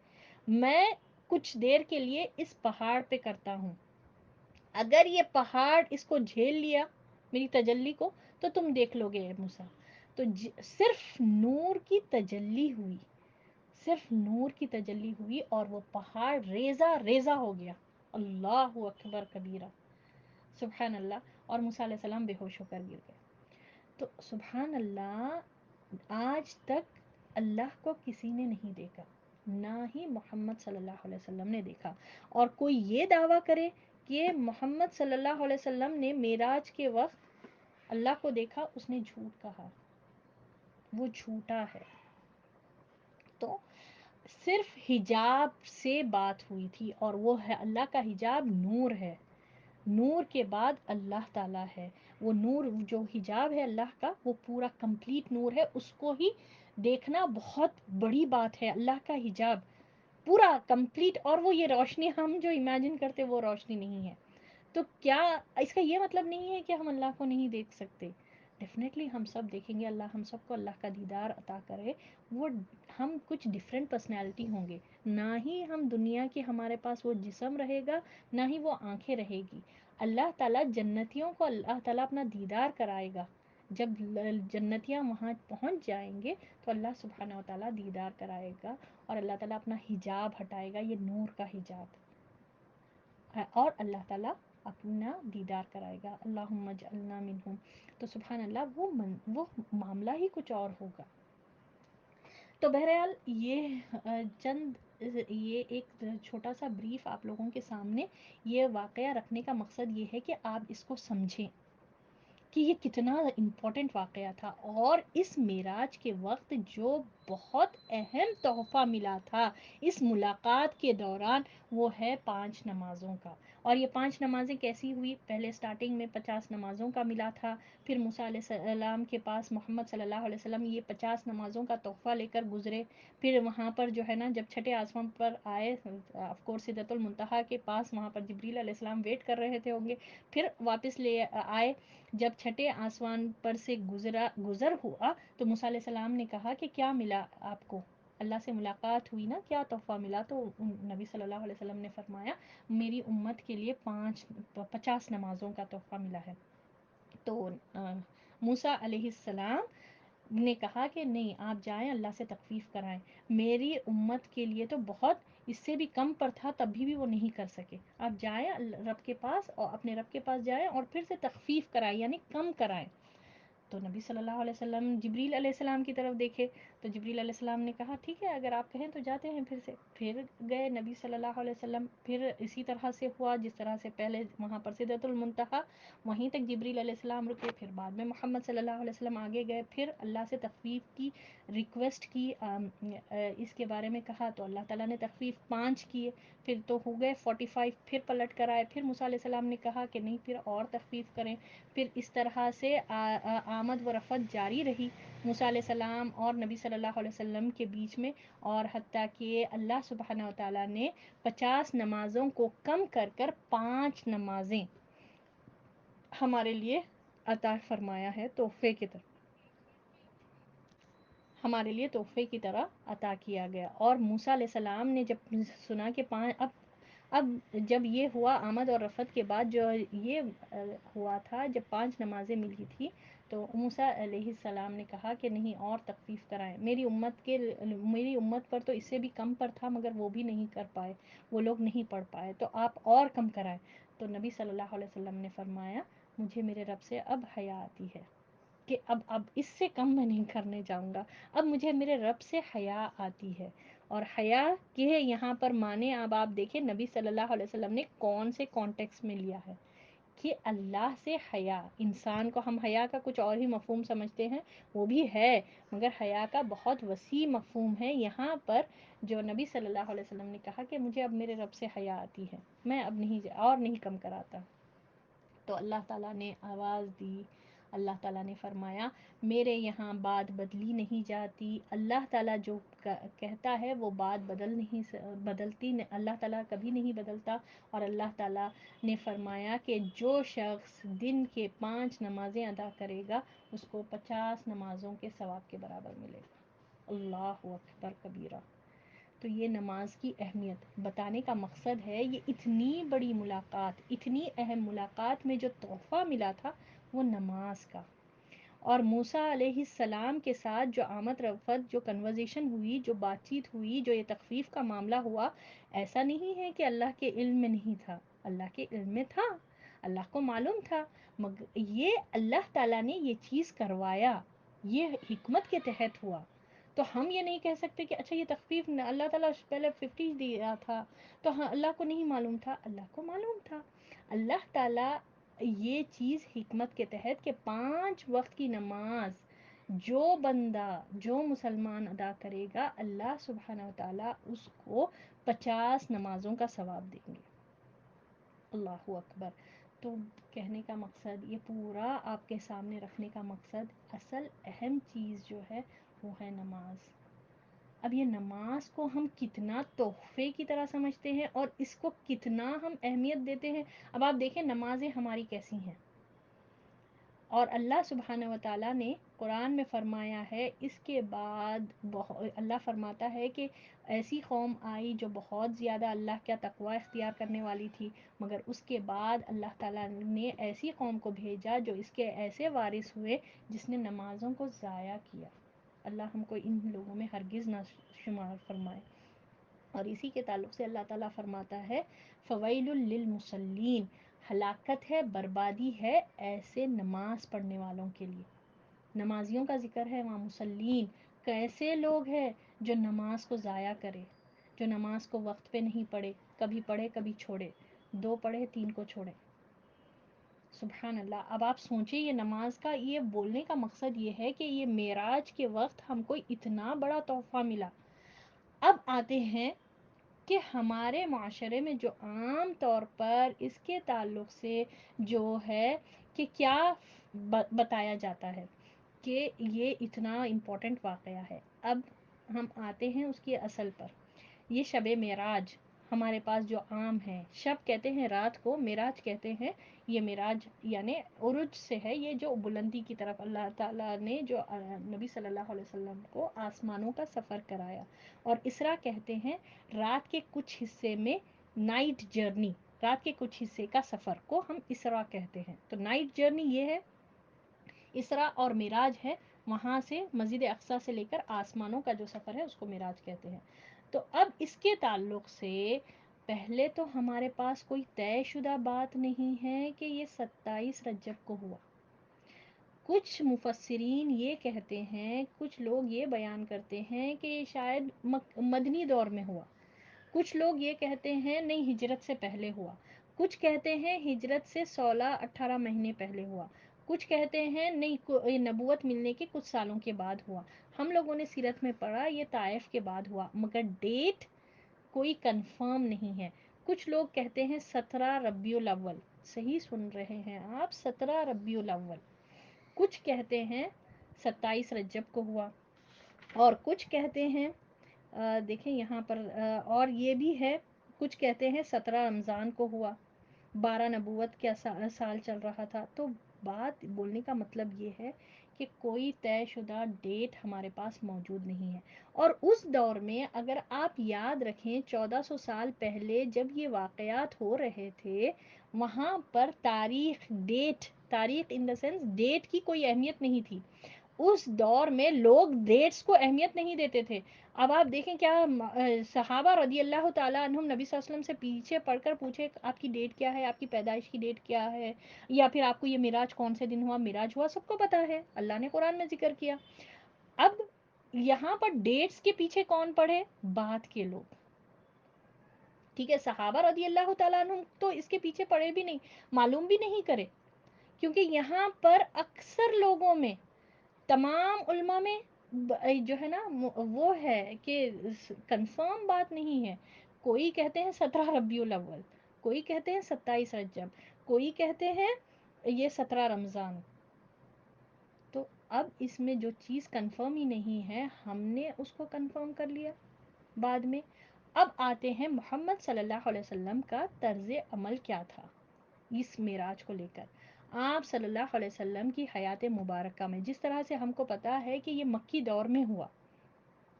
میں کچھ دیر کے لیے اس پہاڑ پہ کرتا ہوں، اگر یہ پہاڑ اس کو جھیل لیا میری تجلی کو تو تم دیکھ لو گے اے موسیٰ۔ تو صرف نور کی تجلی ہوئی، صرف نور کی تجلی ہوئی اور وہ پہاڑ ریزہ ریزہ ہو گیا، اللہ اکبر کبیرہ، سبحان اللہ، اور موسیٰ علیہ السلام بے ہوش ہو کر گر گئے۔ تو سبحان اللہ، آج تک اللہ کو کسی نے نہیں دیکھا، نہ ہی محمد صلی اللہ علیہ وسلم نے دیکھا، اور کوئی یہ دعویٰ کرے کہ محمد صلی اللہ علیہ وسلم نے معراج کے وقت اللہ کو دیکھا، اس نے جھوٹ کہا، وہ جھوٹا ہے۔ تو صرف حجاب سے بات ہوئی تھی، اور وہ ہے اللہ کا حجاب نور ہے، نور کے بعد اللہ تعالیٰ ہے، وہ نور جو حجاب ہے اللہ کا وہ پورا کمپلیٹ نور ہے، اس کو ہی دیکھنا بہت بڑی بات ہے، اللہ کا حجاب پورا کمپلیٹ، اور وہ یہ روشنی ہم جو امیجن کرتے وہ روشنی نہیں ہے۔ تو کیا اس کا یہ مطلب نہیں ہے کہ ہم اللہ کو نہیں دیکھ سکتے؟ ڈیفینیٹلی ہم سب دیکھیں گے، اللہ ہم سب کو اللہ کا دیدار عطا کرے، وہ ہم کچھ ڈفرینٹ پرسنالٹی ہوں گے، نہ ہی ہم دنیا کے ہمارے پاس وہ جسم رہے گا، نہ ہی وہ آنکھیں رہے گی۔ اللہ تعالیٰ جنتیوں کو اللہ تعالیٰ اپنا دیدار کرائے گا، جب جنتیاں وہاں پہنچ جائیں گے تو اللہ سبحانہ و تعالیٰ دیدار کرائے گا، اور اللہ تعالیٰ اپنا حجاب ہٹائے گا، یہ نور کا حجاب ہے، اور اللہ تعالیٰ اپنا دیدار کرائے گا، اللہم اجعلنا منہم۔ تو سبحان اللہ وہ معاملہ ہی کچھ اور ہوگا۔ تو بہرحال یہ ایک چھوٹا سا بریف آپ لوگوں کے سامنے یہ واقعہ رکھنے کا مقصد یہ ہے کہ آپ اس کو سمجھیں کہ یہ کتنا امپورٹنٹ واقعہ تھا، اور اس معراج کے وقت جو بہت اہم تحفہ ملا تھا اس ملاقات کے دوران، وہ ہے 5 نمازوں کا۔ اور یہ 5 نمازیں کیسی ہوئی؟ پہلے سٹارٹنگ میں 50 نمازوں کا ملا تھا، پھر موسیٰ علیہ السلام کے پاس محمد صلی اللہ علیہ وسلم یہ 50 نمازوں کا تحفہ لے کر گزرے، پھر وہاں پر جو ہے نا جب چھٹے آسمان پر آئے، آف کورس سدرۃ المنتہا کے پاس وہاں پر جبریل علیہ السلام ویٹ کر رہے تھے ہوں گے، پھر واپس لے آئے، جب چھٹے آسمان پر سے گزر ہوا تو موسیٰ علیہ السلام نے کہا کہ کیا ملا آپ کو؟ اللہ سے ملاقات ہوئی نا، کیا تحفہ ملا؟ تو نبی صلی اللہ علیہ وسلم نے فرمایا میری امت کے لیے 50 نمازوں کا تحفہ ملا ہے۔ تو موسیٰ علیہ السلام نے کہا کہ نہیں، آپ جائیں اللہ سے تخفیف کرائیں، میری امت کے لیے تو بہت اس سے بھی کم پر تھا، تب بھی وہ نہیں کر سکے، آپ جائیں رب کے پاس، اور اپنے رب کے پاس جائیں اور پھر سے تخفیف کرائیں یعنی کم کرائیں۔ تو نبی صلی اللہ علیہ وسلم جبریل علیہ السلام کی طرف دیکھے، تو جبریل علیہ السلام نے کہا ٹھیک ہے اگر آپ کہیں تو جاتے ہیں، پھر گئے نبی صلی اللہ علیہ وسلم، پھر اسی طرح سے ہوا جس طرح سے پہلے وہاں پر سدرۃ المنتہا وہیں تک جبریل علیہ السلام رکے، پھر بعد میں محمد صلی اللہ علیہ وسلم آگے گئے، پھر اللہ سے تخفیف کی ریکویسٹ کی، اس کے بارے میں کہا تو اللہ تعالیٰ نے تخفیف 5 کیے، پھر تو ہو گئے 45، پھر پلٹ کر آئے، پھر موسیٰ علیہ السلام نے کہا کہ نہیں پھر اور تخفیف کریں، پھر اس طرح سے آمد و رفت جاری رہی موسیٰ علیہ السلام اور نبی صلی اللہ علیہ وسلم کے بیچ میں، اور حتیٰ کہ اللہ سبحانہ و تعالیٰ نے 50 نمازوں کو کم کر کر 5 نمازیں ہمارے لیے عطا فرمایا ہے، تحفے کی طرح ہمارے لیے تحفے کی طرح عطا کیا گیا۔ اور موسیٰ علیہ السلام نے جب سنا کہ اب جب یہ ہوا آمد اور رفت کے بعد جو یہ ہوا تھا، جب 5 نمازیں ملی تھی تو موسیٰ علیہ السلام نے کہا کہ نہیں اور تخفیف کرائیں، میری امت پر تو اس سے بھی کم پر تھا مگر وہ بھی نہیں کر پائے، وہ لوگ نہیں پڑھ پائے، تو آپ اور کم کرائیں۔ تو نبی صلی اللہ علیہ وسلم نے فرمایا مجھے میرے رب سے اب حیا آتی ہے کہ اب اس سے کم میں نہیں کرنے جاؤں گا، اب مجھے میرے رب سے حیا آتی ہے۔ اور حیا کے یہاں پر معنی اب آپ دیکھیں نبی صلی اللہ علیہ وسلم نے کون سے کانٹیکس میں لیا ہے کہ اللہ سے حیا، انسان کو ہم حیا کا کچھ اور ہی مفہوم سمجھتے ہیں، وہ بھی ہے مگر حیا کا بہت وسیع مفہوم ہے یہاں پر، جو نبی صلی اللہ علیہ وسلم نے کہا کہ مجھے اب میرے رب سے حیا آتی ہے، میں اب نہیں اور نہیں کم کراتا۔ تو اللہ تعالیٰ نے آواز دی، اللہ تعالیٰ نے فرمایا میرے یہاں بات بدلی نہیں جاتی، اللہ تعالیٰ جو کہتا ہے وہ بات بدلتی، اللہ تعالیٰ کبھی نہیں بدلتا۔ اور اللہ تعالیٰ نے فرمایا کہ جو شخص دن کے 5 نمازیں ادا کرے گا اس کو 50 نمازوں کے ثواب کے برابر ملے گا۔ اللہ اکبر کبیرہ۔ تو یہ نماز کی اہمیت بتانے کا مقصد ہے، یہ اتنی بڑی ملاقات، اتنی اہم ملاقات میں جو تحفہ ملا تھا وہ نماز کا، اور موسیٰ علیہ السلام کے ساتھ جو آمد رفت، جو کنورزیشن ہوئی، جو بات چیت ہوئی، جو یہ تخفیف کا معاملہ ہوا، ایسا نہیں ہے کہ اللہ کے علم میں نہیں تھا، اللہ کے علم میں تھا، اللہ کو معلوم تھا، مگر یہ اللہ تعالیٰ نے یہ چیز کروایا، یہ حکمت کے تحت ہوا۔ تو ہم یہ نہیں کہہ سکتے کہ اچھا یہ تخفیف اللہ تعالیٰ پہلے 50 دیا تھا تو ہاں اللہ کو نہیں معلوم تھا، اللہ کو معلوم تھا۔ اللہ تعالیٰ یہ چیز حکمت کے تحت کہ 5 وقت کی نماز جو بندہ، جو مسلمان ادا کرے گا اللہ سبحانہ و تعالیٰ اس کو 50 نمازوں کا ثواب دیں گے۔ اللہ اکبر۔ تو کہنے کا مقصد، یہ پورا آپ کے سامنے رکھنے کا مقصد، اصل اہم چیز جو ہے وہ ہے نماز۔ اب یہ نماز کو ہم کتنا تحفے کی طرح سمجھتے ہیں اور اس کو کتنا ہم اہمیت دیتے ہیں۔ اب آپ دیکھیں نمازیں ہماری کیسی ہیں، اور اللہ سبحانہ و تعالیٰ نے قرآن میں فرمایا ہے، اس کے بعد اللہ فرماتا ہے کہ ایسی قوم آئی جو بہت زیادہ اللہ کا تقوی اختیار کرنے والی تھی، مگر اس کے بعد اللہ تعالیٰ نے ایسی قوم کو بھیجا جو اس کے ایسے وارث ہوئے جس نے نمازوں کو ضائع کیا۔ اللہ ہم کو ان لوگوں میں ہرگز نہ شمار فرمائے۔ اور اسی کے تعلق سے اللہ تعالیٰ فرماتا ہے فویل للمصلین، ہلاکت ہے، بربادی ہے ایسے نماز پڑھنے والوں کے لیے۔ نمازیوں کا ذکر ہے وہاں، مسلین کیسے لوگ ہیں جو نماز کو ضائع کرے، جو نماز کو وقت پہ نہیں پڑھے، کبھی پڑھے کبھی چھوڑے، 2 پڑھے 3 کو چھوڑے، سبحان اللہ. اب آپ سوچیں یہ نماز کا یہ بولنے کا مقصد یہ ہے کہ یہ معراج کے وقت ہم کو اتنا بڑا تحفہ ملا. اب آتے ہیں کہ ہمارے معاشرے میں جو عام طور پر اس کے تعلق سے جو ہے کہ کیا بتایا جاتا ہے کہ یہ اتنا امپورٹنٹ واقعہ ہے. اب ہم آتے ہیں اس کی اصل پر. یہ شب معراج ہمارے پاس جو عام ہے، شب کہتے ہیں رات کو، معراج کہتے ہیں، یہ معراج یعنی عرج سے ہے، یہ جو بلندی کی طرف اللہ تعالیٰ نے جو نبی صلی اللہ علیہ وسلم کو آسمانوں کا سفر کرایا. اور اسرا کہتے ہیں رات کے کچھ حصے میں، نائٹ جرنی، رات کے کچھ حصے کا سفر کو ہم اسرا کہتے ہیں. تو نائٹ جرنی یہ ہے، اسرا اور معراج ہے، وہاں سے مسجد اقصیٰ سے لے کر آسمانوں کا جو سفر ہے اس کو معراج کہتے ہیں. تو اب اس کے تعلق سے پہلے تو ہمارے پاس کوئی طے شدہ بات نہیں ہے کہ یہ 27 رجب کو ہوا. کچھ مفسرین یہ کہتے ہیں، کچھ لوگ یہ بیان کرتے ہیں کہ یہ شاید مدنی دور میں ہوا. کچھ لوگ یہ کہتے ہیں نہیں ہجرت سے پہلے ہوا. کچھ کہتے ہیں ہجرت سے 16-18 مہینے پہلے ہوا. کچھ کہتے ہیں نہیں نبوت ملنے کے کچھ سالوں کے بعد ہوا. ہم لوگوں نے سیرت میں پڑھا یہ طائف کے بعد ہوا، مگر ڈیٹ کوئی کنفرم نہیں ہے. کچھ لوگ کہتے ہیں 17 ربیع الاول. صحیح سن رہے ہیں آپ، 17 ربیع الاول. کچھ کہتے ہیں 27 رجب کو ہوا، اور کچھ کہتے ہیں دیکھیں یہاں پر اور یہ بھی ہے، کچھ کہتے ہیں 17 رمضان کو ہوا. 12 نبوت کا سال چل رہا تھا. تو بات بولنے کا مطلب یہ ہے کہ کوئی طے شدہ ڈیٹ ہمارے پاس موجود نہیں ہے. اور اس دور میں اگر آپ یاد رکھیں 1400 سال پہلے جب یہ واقعات ہو رہے تھے، وہاں پر تاریخ، ڈیٹ، تاریخ ان دا سینس ڈیٹ کی کوئی اہمیت نہیں تھی. اس دور میں لوگ ڈیٹس کو اہمیت نہیں دیتے تھے. اب آپ دیکھیں کیا صحابہ رضی اللہ تعالیٰ عنہم نبی صلی اللہ علیہ وسلم سے پیچھے پڑھ کر پوچھے آپ کی ڈیٹ کیا ہے، آپ کی پیدائش کی ڈیٹ کیا ہے، یا پھر آپ کو یہ معراج کون سے دن ہوا. معراج ہوا سب کو پتا ہے، اللہ نے قرآن میں ذکر کیا. اب یہاں پر ڈیٹس کے پیچھے کون پڑھے؟ بعد کے لوگ. ٹھیک ہے، صحابہ رضی اللہ تعالیٰ عنہم تو اس کے پیچھے پڑے بھی نہیں، معلوم بھی نہیں کرے، کیونکہ یہاں پر اکثر لوگوں میں، تمام علماء میں جو ہے نا وہ ہے کہ کنفرم بات نہیں ہے. کوئی کہتے ہیں 17 ربیع الاول، کوئی کہتے ہیں 27 رجب، کوئی کہتے ہیں یہ 17 رمضان. تو اب اس میں جو چیز کنفرم ہی نہیں ہے ہم نے اس کو کنفرم کر لیا بعد میں. اب آتے ہیں محمد صلی اللہ علیہ وسلم کا طرز عمل کیا تھا اس معراج کو لے کر. آپ صلی اللہ علیہ وسلم کی حیات مبارکہ میں جس طرح سے ہم کو پتا ہے کہ یہ مکی دور میں ہوا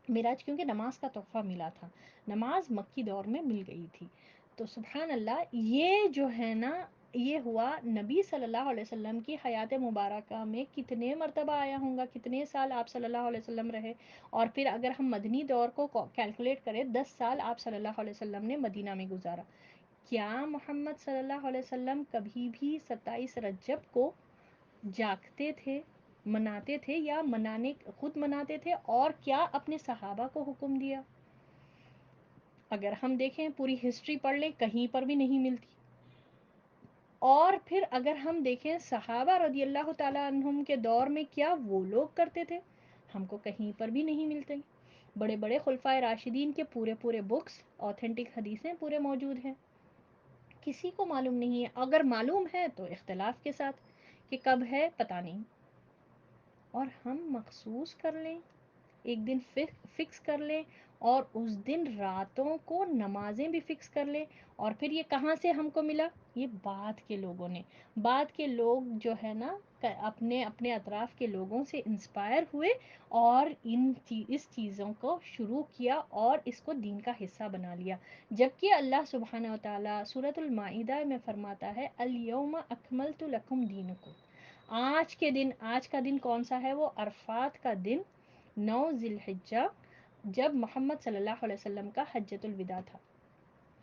معراج، کیونکہ نماز کا تحفہ ملا تھا، نماز مکی دور میں مل گئی تھی. تو سبحان اللہ یہ جو ہے نا یہ ہوا نبی صلی اللہ علیہ وسلم کی حیات مبارکہ میں کتنے مرتبہ آیا ہوں گا، کتنے سال آپ صلی اللہ علیہ وسلم رہے. اور پھر اگر ہم مدنی دور کو کیلکولیٹ کریں 10 سال آپ صلی اللہ علیہ وسلم نے مدینہ میں گزارا. کیا محمد صلی اللہ علیہ وسلم کبھی بھی 27 رجب کو جاگتے تھے، مناتے تھے، یا منانے خود مناتے تھے، اور کیا اپنے صحابہ کو حکم دیا؟ اگر ہم دیکھیں پوری ہسٹری پڑھ لیں کہیں پر بھی نہیں ملتی. اور پھر اگر ہم دیکھیں صحابہ رضی اللہ تعالیٰ عنہم کے دور میں کیا وہ لوگ کرتے تھے، ہم کو کہیں پر بھی نہیں ملتے. بڑے بڑے خلفائے راشدین کے پورے پورے بکس، اوتھینٹک حدیثیں پورے موجود ہیں، کسی کو معلوم نہیں ہے. اگر معلوم ہے تو اختلاف کے ساتھ کہ کب ہے پتہ نہیں. اور ہم مخصوص کر لیں، ایک دن فکس کر لیں، اور اس دن راتوں کو نمازیں بھی فکس کر لیں. اور پھر یہ کہاں سے ہم کو ملا؟ یہ بعد کے لوگوں نے، بعد کے لوگ جو ہے نا اپنے اپنے اطراف کے لوگوں سے انسپائر ہوئے اور اس چیزوں کو شروع کیا اور اس کو دین کا حصہ بنا لیا. جبکہ اللہ سبحانہ و تعالیٰ سورۃ المائدہ میں فرماتا ہے الیوم اکملت لکم دینکم. آج کے دن، آج کا دن کون سا ہے؟ وہ عرفات کا دن، 9 ذی الحجہ، جب محمد صلی اللہ علیہ وسلم کا حجۃ الوداع تھا.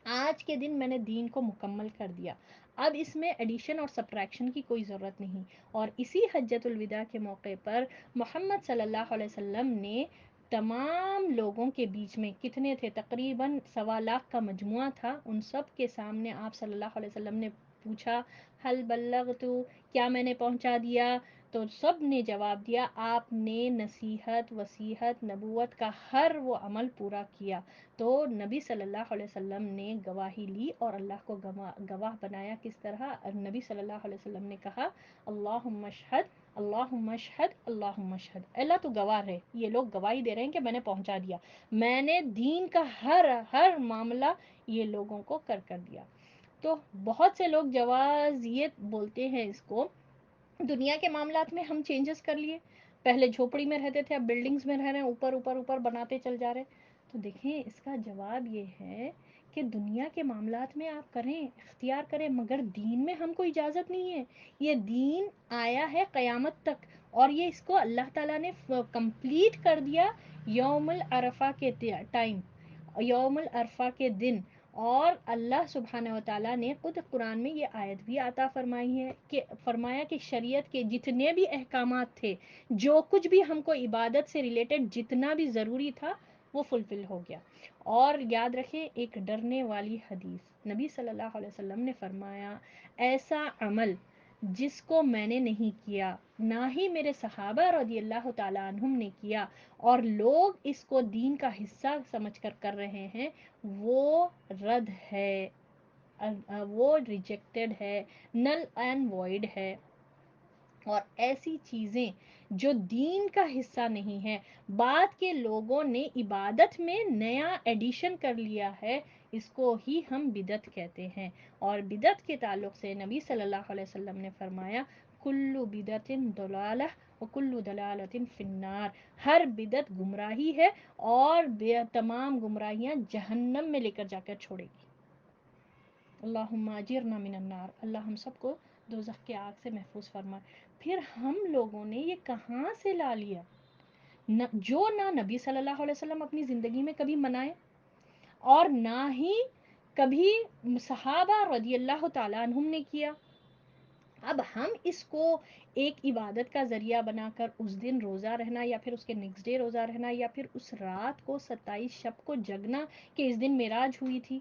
آج کے دن میں نے دین کو مکمل کر دیا. اب اس میں ایڈیشن اور سبٹریکشن کی کوئی ضرورت نہیں. اور اسی حجۃ الوداع کے موقع پر محمد صلی اللہ علیہ وسلم نے تمام لوگوں کے بیچ میں، کتنے تھے؟ تقریباً 1.25 لاکھ کا مجموعہ تھا، ان سب کے سامنے آپ صلی اللہ علیہ وسلم نے پوچھا حل بلغتو، کیا میں نے پہنچا دیا؟ تو سب نے جواب دیا آپ نے نصیحت، وصیحت، نبوت کا ہر وہ عمل پورا کیا۔ تو نبی صلی اللہ علیہ وسلم نے گواہی لی اور اللہ کو گواہ بنایا۔ کس طرح؟ نبی صلی اللہ علیہ وسلم نے کہا اللہم اشہد، اللہم اشہد، اللہم اشہد، اللہ تو گواہ رہے، یہ لوگ گواہی دے رہے ہیں کہ میں نے پہنچا دیا، میں نے دین کا ہر معاملہ یہ لوگوں کو کر دیا۔ تو بہت سے لوگ جواز یہ بولتے ہیں اس کو، دنیا کے معاملات میں ہم چینجز کر لیے، پہلے جھوپڑی میں رہتے تھے اب بلڈنگز میں رہ رہے ہیں، اوپر اوپر اوپر بناتے چل جا رہے ہیں۔ تو دیکھیں اس کا جواب یہ ہے کہ دنیا کے معاملات میں آپ کریں، اختیار کریں، مگر دین میں ہم کو اجازت نہیں ہے۔ یہ دین آیا ہے قیامت تک، اور یہ اس کو اللہ تعالیٰ نے کمپلیٹ کر دیا یوم العرفہ کے ٹائم، یوم العرفہ کے دن۔ اور اللہ سبحانہ و تعالیٰ نے خود قرآن میں یہ آیت بھی عطا فرمائی ہے کہ فرمایا کہ شریعت کے جتنے بھی احکامات تھے، جو کچھ بھی ہم کو عبادت سے ریلیٹڈ جتنا بھی ضروری تھا وہ فلفل ہو گیا۔ اور یاد رکھیں ایک ڈرنے والی حدیث، نبی صلی اللہ علیہ وسلم نے فرمایا ایسا عمل جس کو میں نے نہیں کیا، نہ ہی میرے صحابہ رضی اللہ تعالیٰ عنہم نے کیا، اور لوگ اس کو دین کا حصہ سمجھ کر رہے ہیں، وہ رد ہے، وہ ریجیکٹڈ ہے، نل اینڈ وائڈ ہے۔ اور ایسی چیزیں جو دین کا حصہ نہیں ہے، بعد کے لوگوں نے عبادت میں نیا ایڈیشن کر لیا ہے، اس کو ہی ہم بدعت کہتے ہیں۔ اور بدعت کے تعلق سے نبی صلی اللہ علیہ وسلم نے فرمایا کل بدعت ضلالہ وکل ضلالۃ فی النار، ہر بدعت گمراہی ہے اور تمام گمراہیاں جہنم میں لے کر جا کر چھوڑے گی۔ اللہم اجرنا من النار، اللہ ہم سب کو دوزخ کے آگ سے محفوظ فرمائے۔ پھر ہم لوگوں نے یہ کہاں سے لا لیا؟ جو نہ نبی صلی اللہ علیہ وسلم اپنی زندگی میں کبھی منائے، اور نہ ہی کبھی صحابہ رضی اللہ تعالیٰ عنہم نے کیا۔ اب ہم اس کو ایک عبادت کا ذریعہ بنا کر اس دن روزہ رہنا، یا پھر اس کے نیکسٹ ڈے روزہ رہنا، یا پھر اس رات کو 27 شب کو جگنا کہ اس دن معراج ہوئی تھی۔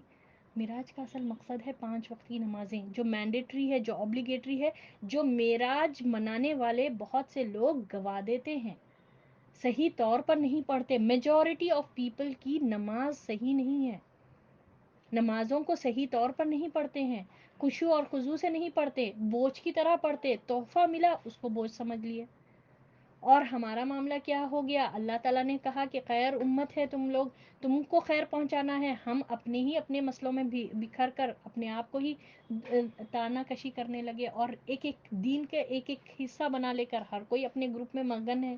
معراج کا اصل مقصد ہے 5 وقت کی نمازیں، جو مینڈیٹری ہے، جو اوبلیگیٹری ہے، جو معراج منانے والے بہت سے لوگ گوا دیتے ہیں، صحیح طور پر نہیں پڑھتے۔ میجورٹی آف پیپل کی نماز صحیح نہیں ہے، نمازوں کو صحیح طور پر نہیں پڑھتے ہیں، خشوع اور خضوع سے نہیں پڑھتے، بوجھ کی طرح پڑھتے، تحفہ ملا اس کو بوجھ سمجھ لیے۔ اور ہمارا معاملہ کیا ہو گیا؟ اللہ تعالیٰ نے کہا کہ خیر امت ہے تم لوگ، تم کو خیر پہنچانا ہے، ہم اپنے مسئلوں میں بھی بکھر کر اپنے آپ کو ہی تانا کشی کرنے لگے، اور ایک ایک دین کے ایک ایک حصہ بنا لے کر ہر کوئی اپنے گروپ میں مگن ہے۔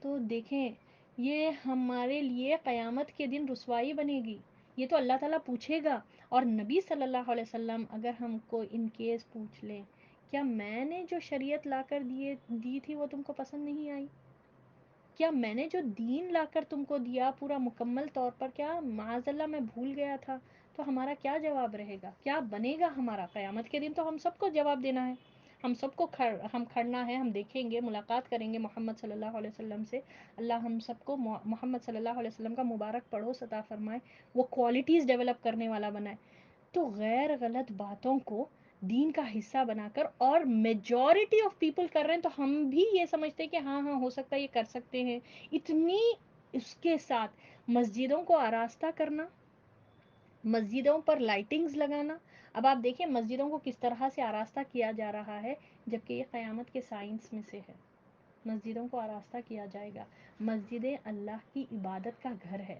تو دیکھیں یہ ہمارے لیے قیامت کے دن رسوائی بنے گی، یہ تو اللہ تعالیٰ پوچھے گا۔ اور نبی صلی اللہ علیہ وسلم اگر ہم کو ان کیس پوچھ لیں کیا میں نے جو شریعت لا کر دی تھی وہ تم کو پسند نہیں آئی؟ کیا میں نے جو دین لا کر تم کو دیا پورا مکمل طور پر، کیا معاذ اللہ میں بھول گیا تھا؟ تو ہمارا کیا جواب رہے گا؟ کیا بنے گا ہمارا قیامت کے دن؟ تو ہم سب کو جواب دینا ہے، ہم سب کو ہم کھڑنا ہے، ہم دیکھیں گے، ملاقات کریں گے محمد صلی اللہ علیہ وسلم سے۔ اللہ ہم سب کو محمد صلی اللہ علیہ وسلم کا مبارک پڑھوس عطا فرمائے، وہ کوالٹیز ڈیولپ کرنے والا بنائے۔ تو غیر غلط باتوں کو دین کا حصہ بنا کر، اور میجورٹی آف پیپل کر رہے ہیں تو ہم بھی یہ سمجھتے ہیں کہ ہاں ہاں ہو سکتا ہے یہ کر سکتے ہیں، اتنی اس کے ساتھ مسجدوں کو آراستہ کرنا، مسجدوں پر لائٹنگز لگانا۔ اب آپ دیکھیں مسجدوں کو کس طرح سے آراستہ کیا جا رہا ہے، جبکہ یہ قیامت کے سائنس میں سے ہے۔ مسجدوں کو آراستہ کیا جائے گا، مسجدیں اللہ کی عبادت کا گھر ہے،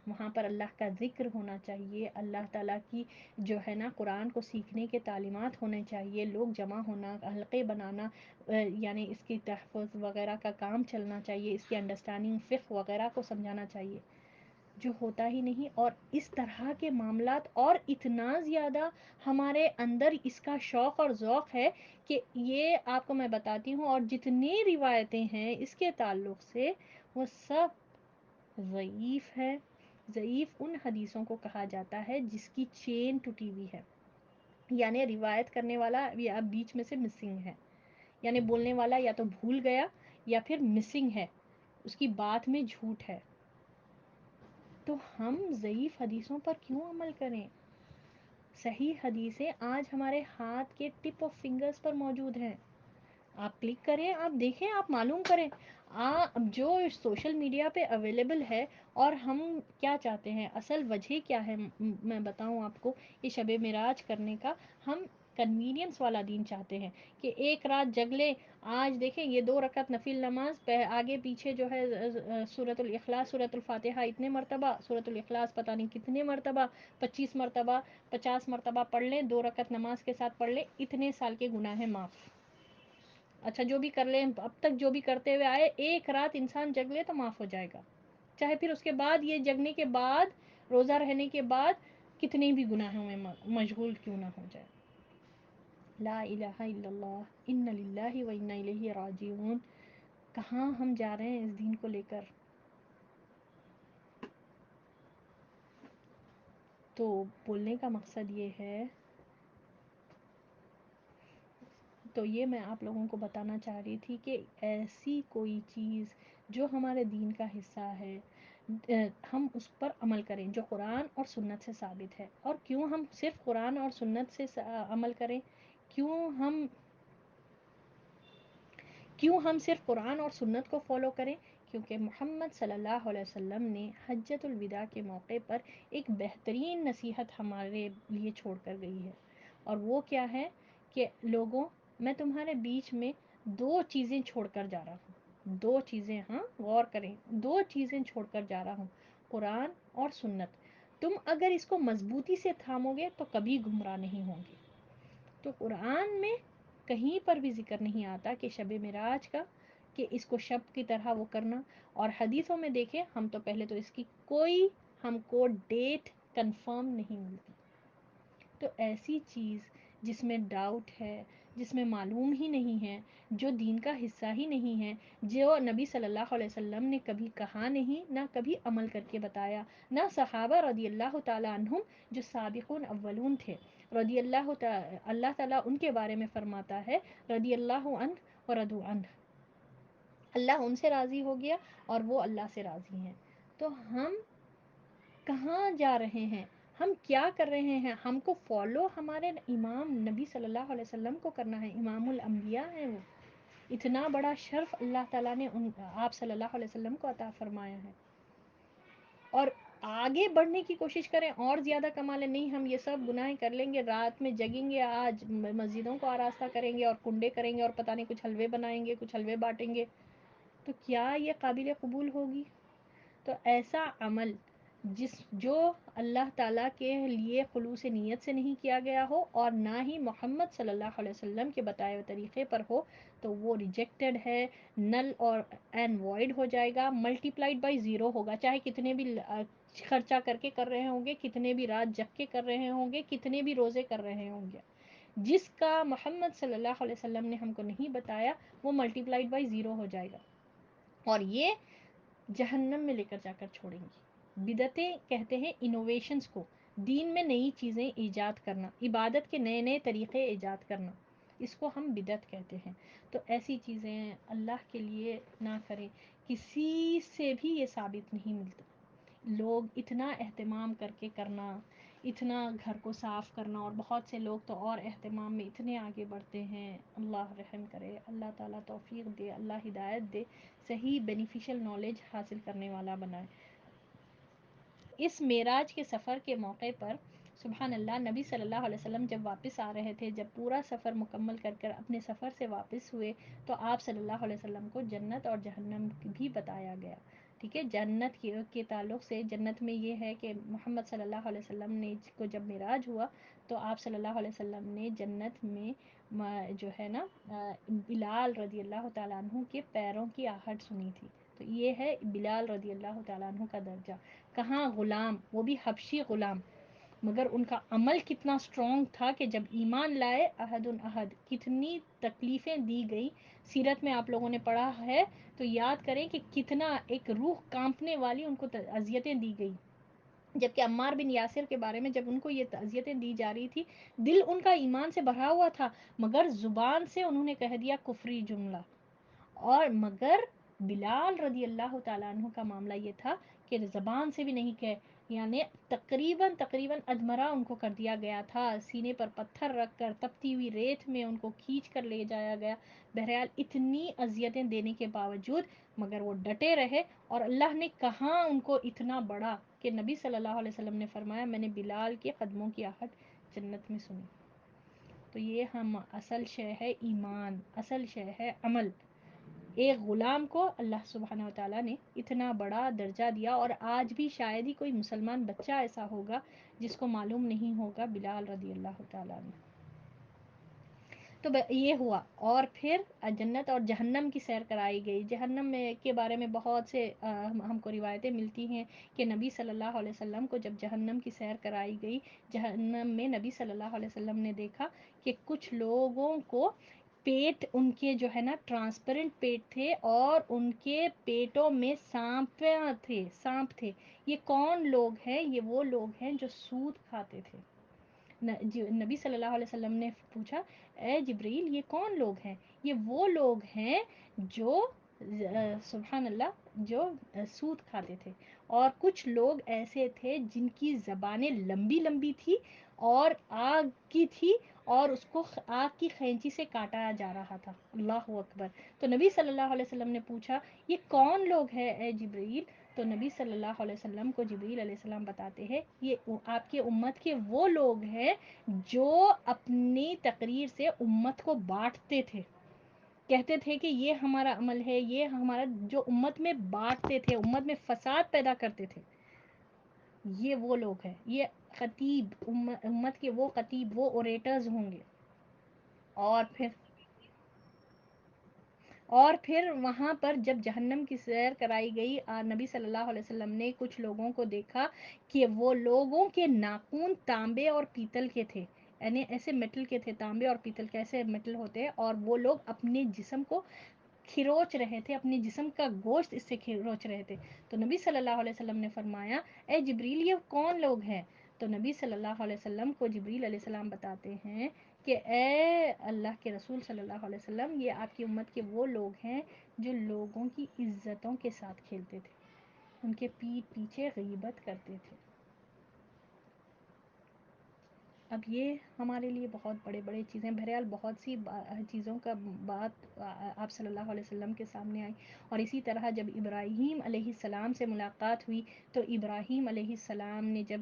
وہاں پر اللہ کا ذکر ہونا چاہیے، اللہ تعالیٰ کی جو ہے نا قرآن کو سیکھنے کے تعلیمات ہونے چاہیے، لوگ جمع ہونا، حلقے بنانا، یعنی اس کی تحفظ وغیرہ کا کام چلنا چاہیے، اس کی انڈرسٹینڈنگ فقہ وغیرہ کو سمجھانا چاہیے، جو ہوتا ہی نہیں۔ اور اس طرح کے معاملات، اور اتنا زیادہ ہمارے اندر اس کا شوق اور ذوق ہے کہ یہ آپ کو میں بتاتی ہوں، اور جتنی روایتیں ہیں اس کے تعلق سے وہ سب ضعیف ہے۔ ضعیف ان حدیثوں کو کہا جاتا ہے جس کی چین ٹوٹی ہوئی ہے، یعنی روایت کرنے والا یا بیچ میں سے مسنگ ہے، یعنی بولنے والا یا تو بھول گیا یا پھر مسنگ ہے، اس کی بات میں جھوٹ ہے۔ تو ہم ضعیف حدیثوں پر کیوں عمل کریں؟ صحیح حدیثیں آج ہمارے ہاتھ کے ٹپ آف فنگرز پر موجود ہیں. آپ کلک کریں، آپ دیکھیں، آپ معلوم کریں. جو سوشل میڈیا پہ اویلیبل ہے، اور ہم کیا چاہتے ہیں، اصل وجہ کیا ہے، میں بتاؤں آپ کو، یہ شب معراج کرنے کا ہم کنوینئنس والا دین چاہتے ہیں کہ ایک رات جگ لے. آج دیکھیں یہ 2 رکعت نفل نماز آگے پیچھے جو ہے سورۃ الاخلاص، سورۃ الفاتحہ اتنے مرتبہ، سورۃ الاخلاص پتہ نہیں کتنے مرتبہ، 25 مرتبہ، 50 مرتبہ پڑھ لیں، 2 رکعت نماز کے ساتھ پڑھ لیں، اتنے سال کے گناہ ہیں معاف. اچھا جو بھی کر لیں اب تک، جو بھی کرتے ہوئے آئے، ایک رات انسان جگ لے تو معاف ہو جائے گا. چاہے پھر اس کے بعد، یہ جگنے کے بعد، روزہ رہنے کے بعد کتنے بھی گناہوں میں مشغول کیوں نہ ہو جائے. لا الہ الا اللہ، ان للہ و انا الیہ راجعون. کہاں ہم جا رہے ہیں اس دین کو لے کر. تو بولنے کا مقصد یہ ہے، تو یہ میں آپ لوگوں کو بتانا چاہ رہی تھی کہ ایسی کوئی چیز جو ہمارے دین کا حصہ ہے، ہم اس پر عمل کریں جو قرآن اور سنت سے ثابت ہے. اور کیوں ہم صرف قرآن اور سنت سے عمل کریں؟ کیوں ہم صرف قرآن اور سنت کو فالو کریں؟ کیونکہ محمد صلی اللہ علیہ وسلم نے حجۃ الوداع کے موقع پر ایک بہترین نصیحت ہمارے لیے چھوڑ کر گئی ہے. اور وہ کیا ہے کہ لوگوں، میں تمہارے بیچ میں 2 چیزیں چھوڑ کر جا رہا ہوں. 2 چیزیں، ہاں غور کریں، 2 چیزیں چھوڑ کر جا رہا ہوں، قرآن اور سنت. تم اگر اس کو مضبوطی سے تھامو گے تو کبھی گمراہ نہیں ہوں گے. تو قرآن میں کہیں پر بھی ذکر نہیں آتا کہ شب معراج کا، کہ اس کو شب کی طرح وہ کرنا. اور حدیثوں میں دیکھیں، ہم تو پہلے تو اس کی کوئی ہم کو ڈیٹ کنفرم نہیں ملتی. تو ایسی چیز جس میں ڈاؤٹ ہے، جس میں معلوم ہی نہیں ہے، جو دین کا حصہ ہی نہیں ہے، جو نبی صلی اللہ علیہ وسلم نے کبھی کہا نہیں، نہ کبھی عمل کر کے بتایا، نہ صحابہ رضی اللہ تعالیٰ عنہم جو سابقون اولون تھے رضی اللہ تعالیٰ ان کے بارے میں فرماتا ہے رضی اللہ عنہ ورضوا عنہ، اللہ ان سے راضی ہو گیا اور وہ اللہ سے راضی ہیں. تو ہم کہاں جا رہے ہیں؟ ہم کیا کر رہے ہیں؟ ہم کو فالو ہمارے امام نبی صلی اللہ علیہ وسلم کو کرنا ہے. امام الانبیاء ہیں وہ. اتنا بڑا شرف اللہ تعالیٰ نے آپ صلی اللہ علیہ وسلم کو عطا فرمایا ہے. اور آگے بڑھنے کی کوشش کریں اور زیادہ کما لیں. نہیں ہم یہ سب گناہیں کر لیں گے، رات میں جگیں گے، آج مسجدوں کو آراستہ کریں گے اور کنڈے کریں گے اور پتہ نہیں کچھ حلوے بنائیں گے، کچھ حلوے بانٹیں گے، تو کیا یہ قابل قبول ہوگی؟ تو ایسا عمل جو اللہ تعالیٰ کے لیے خلوص نیت سے نہیں کیا گیا ہو اور نہ ہی محمد صلی اللہ علیہ وسلم کے بتائے ہوئے طریقے پر ہو، تو وہ ریجیکٹڈ ہے، نل اور این وائڈ ہو جائے گا، ملٹی پلائڈ بائی 0 ہوگا. چاہے کتنے بھی خرچہ کر کے کر رہے ہوں گے، کتنے بھی رات جگ کے کر رہے ہوں گے، کتنے بھی روزے کر رہے ہوں گے، جس کا محمد صلی اللہ علیہ وسلم نے ہم کو نہیں بتایا، وہ ملٹی پلائڈ بائی 0 ہو جائے گا اور یہ جہنم میں لے کر جا کر چھوڑیں گی. بدعتیں کہتے ہیں انوویشنز کو، دین میں نئی چیزیں ایجاد کرنا، عبادت کے نئے نئے طریقے ایجاد کرنا، اس کو ہم بدعت کہتے ہیں. تو ایسی چیزیں اللہ کے لیے نہ کریں. کسی سے بھی یہ ثابت نہیں ملتا. لوگ اتنا اہتمام کر کے کرنا، اتنا گھر کو صاف کرنا، اور بہت سے لوگ تو اور اہتمام میں اتنے آگے بڑھتے ہیں. اللہ رحم کرے، اللہ تعالیٰ توفیق دے، اللہ ہدایت دے، صحیح بینیفیشل نالج حاصل کرنے والا بنائے. اس معراج کے سفر کے موقع پر سبحان اللہ، نبی صلی اللہ علیہ وسلم جب واپس آ رہے تھے، جب پورا سفر مکمل کر کر اپنے سفر سے واپس ہوئے، تو آپ صلی اللہ علیہ وسلم کو جنت اور جہنم بھی بتایا گیا. ٹھیک ہے، جنت کے تعلق سے جنت میں یہ ہے کہ محمد صلی اللہ علیہ وسلم نے کو جب معراج ہوا تو آپ صلی اللہ علیہ وسلم نے جنت میں جو ہے نا بلال رضی اللہ تعالیٰ عنہ کے پیروں کی آہٹ سنی تھی. تو یہ ہے بلال رضی اللہ تعالیٰ عنہ کا درجہ. کہاں غلام، وہ بھی حبشی غلام، مگر ان کا عمل کتنا سٹرونگ تھا کہ جب ایمان لائے، احد احد کتنی تکلیفیں دی گئی. سیرت میں آپ لوگوں نے پڑھا ہے تو یاد کریں کہ کتنا ایک روح کانپنے والی ان کو اذیتیں دی گئی. جبکہ عمار بن یاسر کے بارے میں جب ان کو یہ اذیتیں دی جا رہی تھی، دل ان کا ایمان سے بھرا ہوا تھا، مگر زبان سے انہوں نے کہہ دیا کفری جملہ. اور مگر بلال رضی اللہ تعالیٰ عنہ کا معاملہ یہ تھا کہ زبان سے بھی نہیں کہے، یعنی تقریباً ادمرا ان کو کر دیا گیا تھا، سینے پر پتھر رکھ کر تپتی ہوئی ریت میں ان کو کھینچ کر لے جایا گیا. بہرحال اتنی اذیتیں دینے کے باوجود مگر وہ ڈٹے رہے، اور اللہ نے کہاں ان کو اتنا بڑا کہ نبی صلی اللہ علیہ وسلم نے فرمایا میں نے بلال کے قدموں کی آہٹ جنت میں سنی. تو یہ ہم اصل شے ہے ایمان، اصل شے ہے عمل. ایک غلام کو اللہ سبحانہ وتعالیٰ نے اتنا بڑا درجہ دیا، اور آج بھی شاید ہی کوئی مسلمان بچہ ایسا ہوگا جس کو معلوم نہیں ہوگا بلال رضی اللہ تعالیٰ نے. تو یہ ہوا، اور پھر جنت اور جہنم کی سیر کرائی گئی. جہنم میں کے بارے میں بہت سے ہم کو روایتیں ملتی ہیں کہ نبی صلی اللہ علیہ وسلم کو جب جہنم کی سیر کرائی گئی، جہنم میں نبی صلی اللہ علیہ وسلم نے دیکھا کہ کچھ لوگوں کو پیٹ ان کے جو ہے نا ٹرانسپیرنٹ پیٹ تھے، اور ان کے پیٹوں میں سانپ تھے. یہ کون لوگ ہیں؟ یہ وہ لوگ ہیں جو سود کھاتے تھے. نبی صلی اللہ علیہ وسلم نے پوچھا اے جبریل یہ کون لوگ ہیں؟ یہ وہ لوگ ہیں جو سبحان اللہ جو سود کھاتے تھے. اور کچھ لوگ ایسے تھے جن کی زبانیں لمبی لمبی تھی اور آگ کی تھی، اور اس کو آگ کی خینچی سے کاٹا جا رہا تھا. اللہ اکبر. تو نبی صلی اللہ علیہ وسلم نے پوچھا یہ کون لوگ ہیں اے جبریل؟ تو نبی صلی اللہ علیہ وسلم کو جبریل علیہ السلام بتاتے ہیں یہ آپ کے امت کے وہ لوگ ہیں جو اپنی تقریر سے امت کو بانٹتے تھے. کہتے تھے کہ یہ ہمارا عمل ہے، یہ ہمارا، جو امت میں بانٹتے تھے، امت میں فساد پیدا کرتے تھے. یہ وہ لوگ ہیں، یہ خطیب امت کے وہ خطیب، وہ اوریٹرز ہوں گے. اور پھر وہاں پر جب جہنم کی سیر کرائی گئی، نبی صلی اللہ علیہ وسلم نے کچھ لوگوں کو دیکھا کہ وہ لوگوں کے ناخن تانبے اور پیتل کے تھے. یعنی ایسے میٹل کے تھے، تانبے اور پیتل کیسے میٹل ہوتے ہیں، اور وہ لوگ اپنے جسم کو کھروچ رہے تھے، اپنے جسم کا گوشت اس سے کھروچ رہے تھے. تو نبی صلی اللہ علیہ وسلم نے فرمایا اے جبریل یہ کون لوگ ہیں؟ تو نبی صلی اللہ علیہ وسلم کو جبریل علیہ السلام بتاتے ہیں کہ اے اللہ کے رسول صلی اللہ علیہ وسلم یہ آپ کی امت کے وہ لوگ ہیں جو لوگوں کی عزتوں کے ساتھ کھیلتے تھے، ان کے پیٹھ پیچھے غیبت کرتے تھے. اب یہ ہمارے لیے بہت بڑے بڑے چیزیں. بہرحال بہت سی چیزوں کا بات آپ صلی اللہ علیہ وسلم کے سامنے آئی. اور اسی طرح جب ابراہیم علیہ السلام سے ملاقات ہوئی تو ابراہیم علیہ السلام نے جب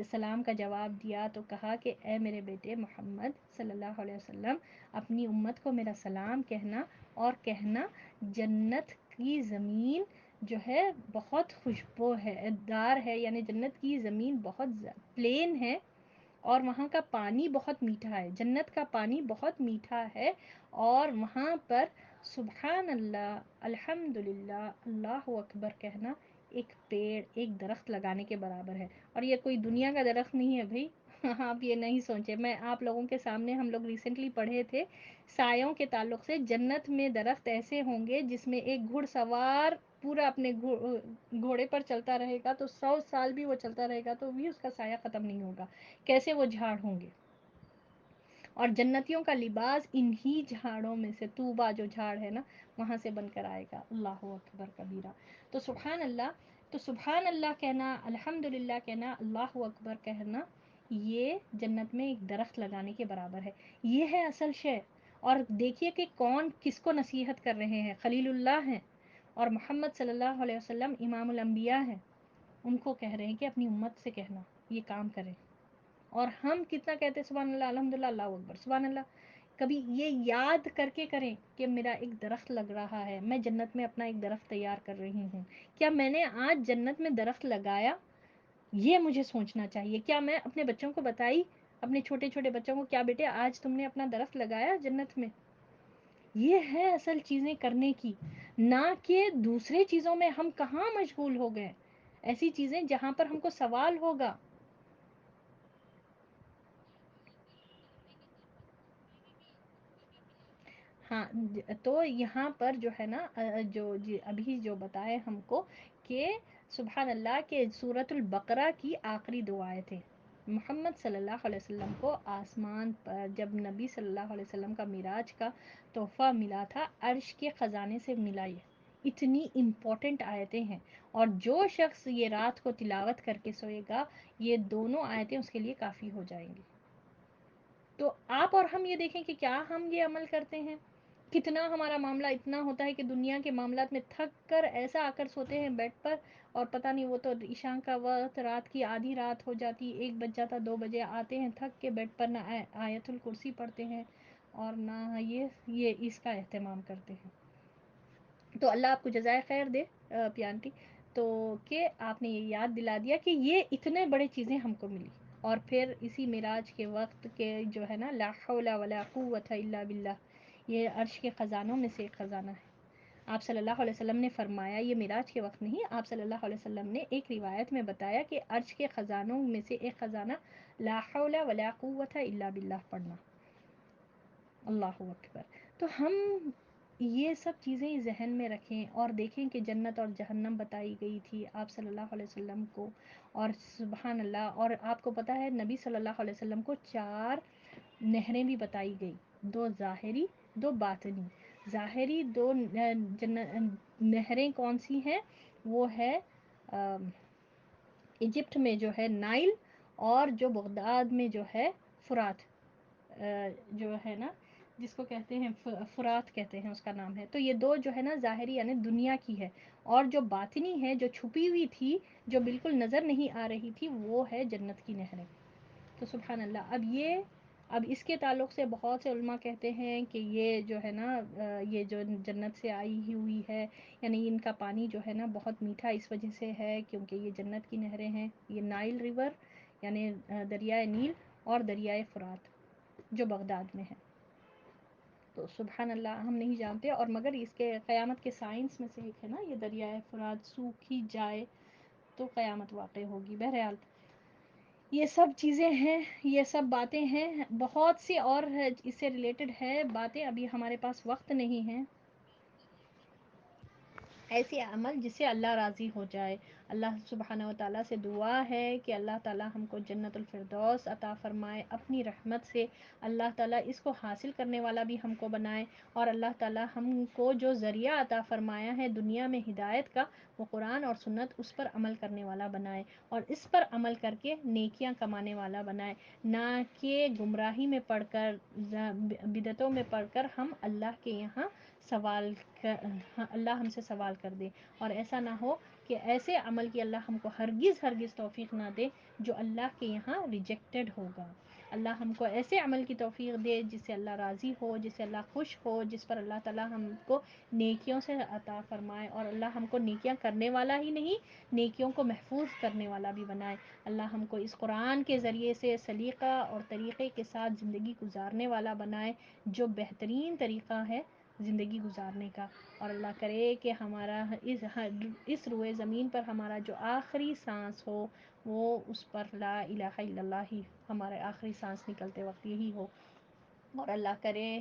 سلام کا جواب دیا تو کہا کہ اے میرے بیٹے محمد صلی اللہ علیہ وسلم اپنی امت کو میرا سلام کہنا، اور کہنا جنت کی زمین جو ہے بہت خوشبو ہے دار ہے، یعنی جنت کی زمین بہت پلین ہے، اور وہاں کا پانی بہت میٹھا ہے. جنت کا پانی بہت میٹھا ہے، اور وہاں پر سبحان اللہ، الحمد للہ، اللہ اکبر کہنا ایک پیڑ، ایک درخت لگانے کے برابر ہے. اور یہ کوئی دنیا کا درخت نہیں ہے بھائی. آپ یہ نہیں سوچے. میں آپ لوگوں کے سامنے، ہم لوگ ریسنٹلی پڑھے تھے سایوں کے تعلق سے، جنت میں درخت ایسے ہوں گے جس میں ایک گھڑ سوار پورا اپنے گھوڑے پر چلتا رہے گا تو 100 سال بھی وہ چلتا رہے گا تو بھی اس کا سایہ ختم نہیں ہوگا. کیسے وہ جھاڑ ہوں گے. اور جنتیوں کا لباس انہی جھاڑوں میں سے، طوبا جو جھاڑ ہے نا وہاں سے بن کر آئے گا. اللہ اکبر کبیرہ. تو سبحان اللہ کہنا، الحمد للہ کہنا، اللہ اکبر کہنا یہ جنت میں ایک درخت لگانے کے برابر ہے. یہ ہے اصل شے. اور دیکھیے کہ کون کس کو نصیحت کر رہے ہیں. خلیل اللہ ہیں اور محمد صلی اللہ علیہ وسلم امام الانبیاء ہیں. ان کو کہہ رہے ہیں کہ اپنی امت سے کہنا یہ کام کریں. اور ہم کتنا کہتے ہیں سبحان اللہ، الحمد للہ، اللہ اکبر، سبحان اللہ. کبھی یہ یاد کر کے کریں کہ میرا ایک درخت لگ رہا ہے، میں جنت میں اپنا ایک درخت تیار کر رہی ہوں. کیا میں نے آج جنت میں درخت لگایا؟ یہ مجھے سوچنا چاہیے. کیا میں اپنے بچوں کو بتائی، اپنے چھوٹے چھوٹے بچوں کو، کیا بیٹے آج تم نے اپنا درخت لگایا جنت میں؟ یہ ہے اصل چیزیں کرنے کی، نہ کہ دوسرے چیزوں میں. ہم کہاں مشغول ہو گئے ایسی چیزیں جہاں پر ہم کو سوال ہوگا. ہاں تو یہاں پر جو ہے نا جو ابھی جو بتائے ہم کو کہ سبحان اللہ کے سورۃ البقرہ کی آخری دو آیتیں، محمد صلی اللہ علیہ وسلم کو آسمان پر جب نبی صلی اللہ علیہ وسلم کا معراج کا تحفہ ملا تھا، عرش کے خزانے سے ملا. یہ اتنی امپورٹنٹ آیتیں ہیں، اور جو شخص یہ رات کو تلاوت کر کے سوئے گا، یہ دونوں آیتیں اس کے لیے کافی ہو جائیں گی۔ تو آپ اور ہم یہ دیکھیں کہ کیا ہم یہ عمل کرتے ہیں؟ کتنا ہمارا معاملہ اتنا ہوتا ہے کہ دنیا کے معاملات میں تھک کر ایسا آ کر سوتے ہیں بیڈ پر، اور پتہ نہیں وہ تو عشاء کا وقت، رات کی آدھی رات ہو جاتی، 1 بج جاتا، 2 بجے آتے ہیں تھک کے بیڈ پر، نہ آیت الکرسی پڑھتے ہیں اور نہ یہ اس کا اہتمام کرتے ہیں۔ تو اللہ آپ کو جزائے خیر دے پیانٹی، تو کہ آپ نے یہ یاد دلا دیا کہ یہ اتنے بڑے چیزیں ہم کو ملی۔ اور پھر اسی معراج کے وقت کے جو ہے نا، لا حول ولا قوت الا باللہ، یہ عرش کے خزانوں میں سے ایک خزانہ ہے۔ آپ صلی اللہ علیہ وسلم نے فرمایا، یہ معراج کے وقت نہیں، آپ صلی اللہ علیہ وسلم نے ایک روایت میں بتایا کہ عرش کے خزانوں میں سے ایک خزانہ لا حول ولا قوت الا باللہ پڑھنا۔ اللہ اکبر۔ تو ہم یہ سب چیزیں ذہن میں رکھیں اور دیکھیں کہ جنت اور جہنم بتائی گئی تھی آپ صلی اللہ علیہ وسلم کو، اور سبحان اللہ، اور آپ کو پتہ ہے نبی صلی اللہ علیہ وسلم کو 4 نہریں بھی بتائی گئی، 2 ظاہری، 2 باطنی۔ ظاہری 2 نہریں کون سی ہیں؟ وہ ہے ایجپٹ میں جو ہے نائل، اور جو بغداد میں جو ہے فرات، جو ہے نا جس کو کہتے ہیں فرات کہتے ہیں، اس کا نام ہے۔ تو یہ 2 جو ہے نا ظاہری یعنی دنیا کی ہے، اور جو باطنی ہے، جو چھپی ہوئی تھی، جو بالکل نظر نہیں آ رہی تھی، وہ ہے جنت کی نہریں۔ تو سبحان اللہ۔ اب اس کے تعلق سے بہت سے علماء کہتے ہیں کہ یہ جو ہے نا یہ جو جنت سے آئی ہی ہوئی ہے، یعنی ان کا پانی جو ہے نا بہت میٹھا اس وجہ سے ہے کیونکہ یہ جنت کی نہریں ہیں، یہ نائل ریور یعنی دریائے نیل، اور دریائے فرات جو بغداد میں ہے۔ تو سبحان اللہ، ہم نہیں جانتے، اور مگر اس کے قیامت کے سائنس میں سے ایک ہے نا، یہ دریائے فرات سوکھی جائے تو قیامت واقع ہوگی۔ بہرحال یہ سب چیزیں ہیں، یہ سب باتیں ہیں، بہت سی اور اس سے ریلیٹڈ ہے باتیں، ابھی ہمارے پاس وقت نہیں ہے۔ ایسی عمل جس سے اللہ راضی ہو جائے۔ اللہ سبحانہ و تعالیٰ سے دعا ہے کہ اللہ تعالیٰ ہم کو جنت الفردوس عطا فرمائے اپنی رحمت سے، اللہ تعالیٰ اس کو حاصل کرنے والا بھی ہم کو بنائے، اور اللہ تعالیٰ ہم کو جو ذریعہ عطا فرمایا ہے دنیا میں ہدایت کا، وہ قرآن اور سنت، اس پر عمل کرنے والا بنائے، اور اس پر عمل کر کے نیکیاں کمانے والا بنائے، نہ کہ گمراہی میں پڑھ کر، بدعتوں میں پڑھ کر ہم اللہ کے یہاں اللہ ہم سے سوال کر دے، اور ایسا نہ ہو کہ ایسے عمل کی اللہ ہم کو ہرگز ہرگز توفیق نہ دے جو اللہ کے یہاں ریجیکٹڈ ہوگا۔ اللہ ہم کو ایسے عمل کی توفیق دے جس سے اللہ راضی ہو، جس سے اللہ خوش ہو، جس پر اللہ تعالیٰ ہم کو نیکیوں سے عطا فرمائے، اور اللہ ہم کو نیکیاں کرنے والا ہی نہیں، نیکیوں کو محفوظ کرنے والا بھی بنائے۔ اللہ ہم کو اس قرآن کے ذریعے سے سلیقہ اور طریقے کے ساتھ زندگی گزارنے والا بنائے، جو بہترین طریقہ ہے زندگی گزارنے کا، اور اللہ کرے کہ ہمارا اس روئے زمین پر ہمارا جو آخری سانس ہو، وہ اس پر لا الہ الا اللہ ہی ہمارے آخری سانس نکلتے وقت یہی ہو، اور اللہ کرے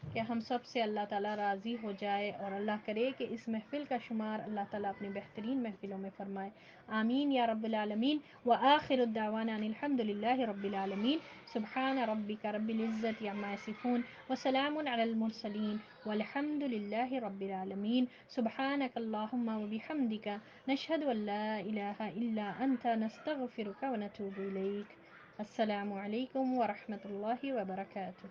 کہ ہم سب سے اللہ تعالیٰ راضی ہو جائے، اور اللہ کرے کہ اس محفل کا شمار اللہ تعالیٰ اپنی بہترین محفلوں میں فرمائے۔ آمین یا رب العالمین۔ وآخر الدعوانا ان الحمد للہ رب العالمین۔ سبحان ربک رب العزت عما یصفون، وسلام علی المرسلین، والحمد للہ رب العالمین۔ سبحانک اللہم وبحمدک، نشہد ان لا الہ الا انت، نستغفرک ونتوب الیک۔ السلام علیکم ورحمۃ اللہ وبرکاتہ۔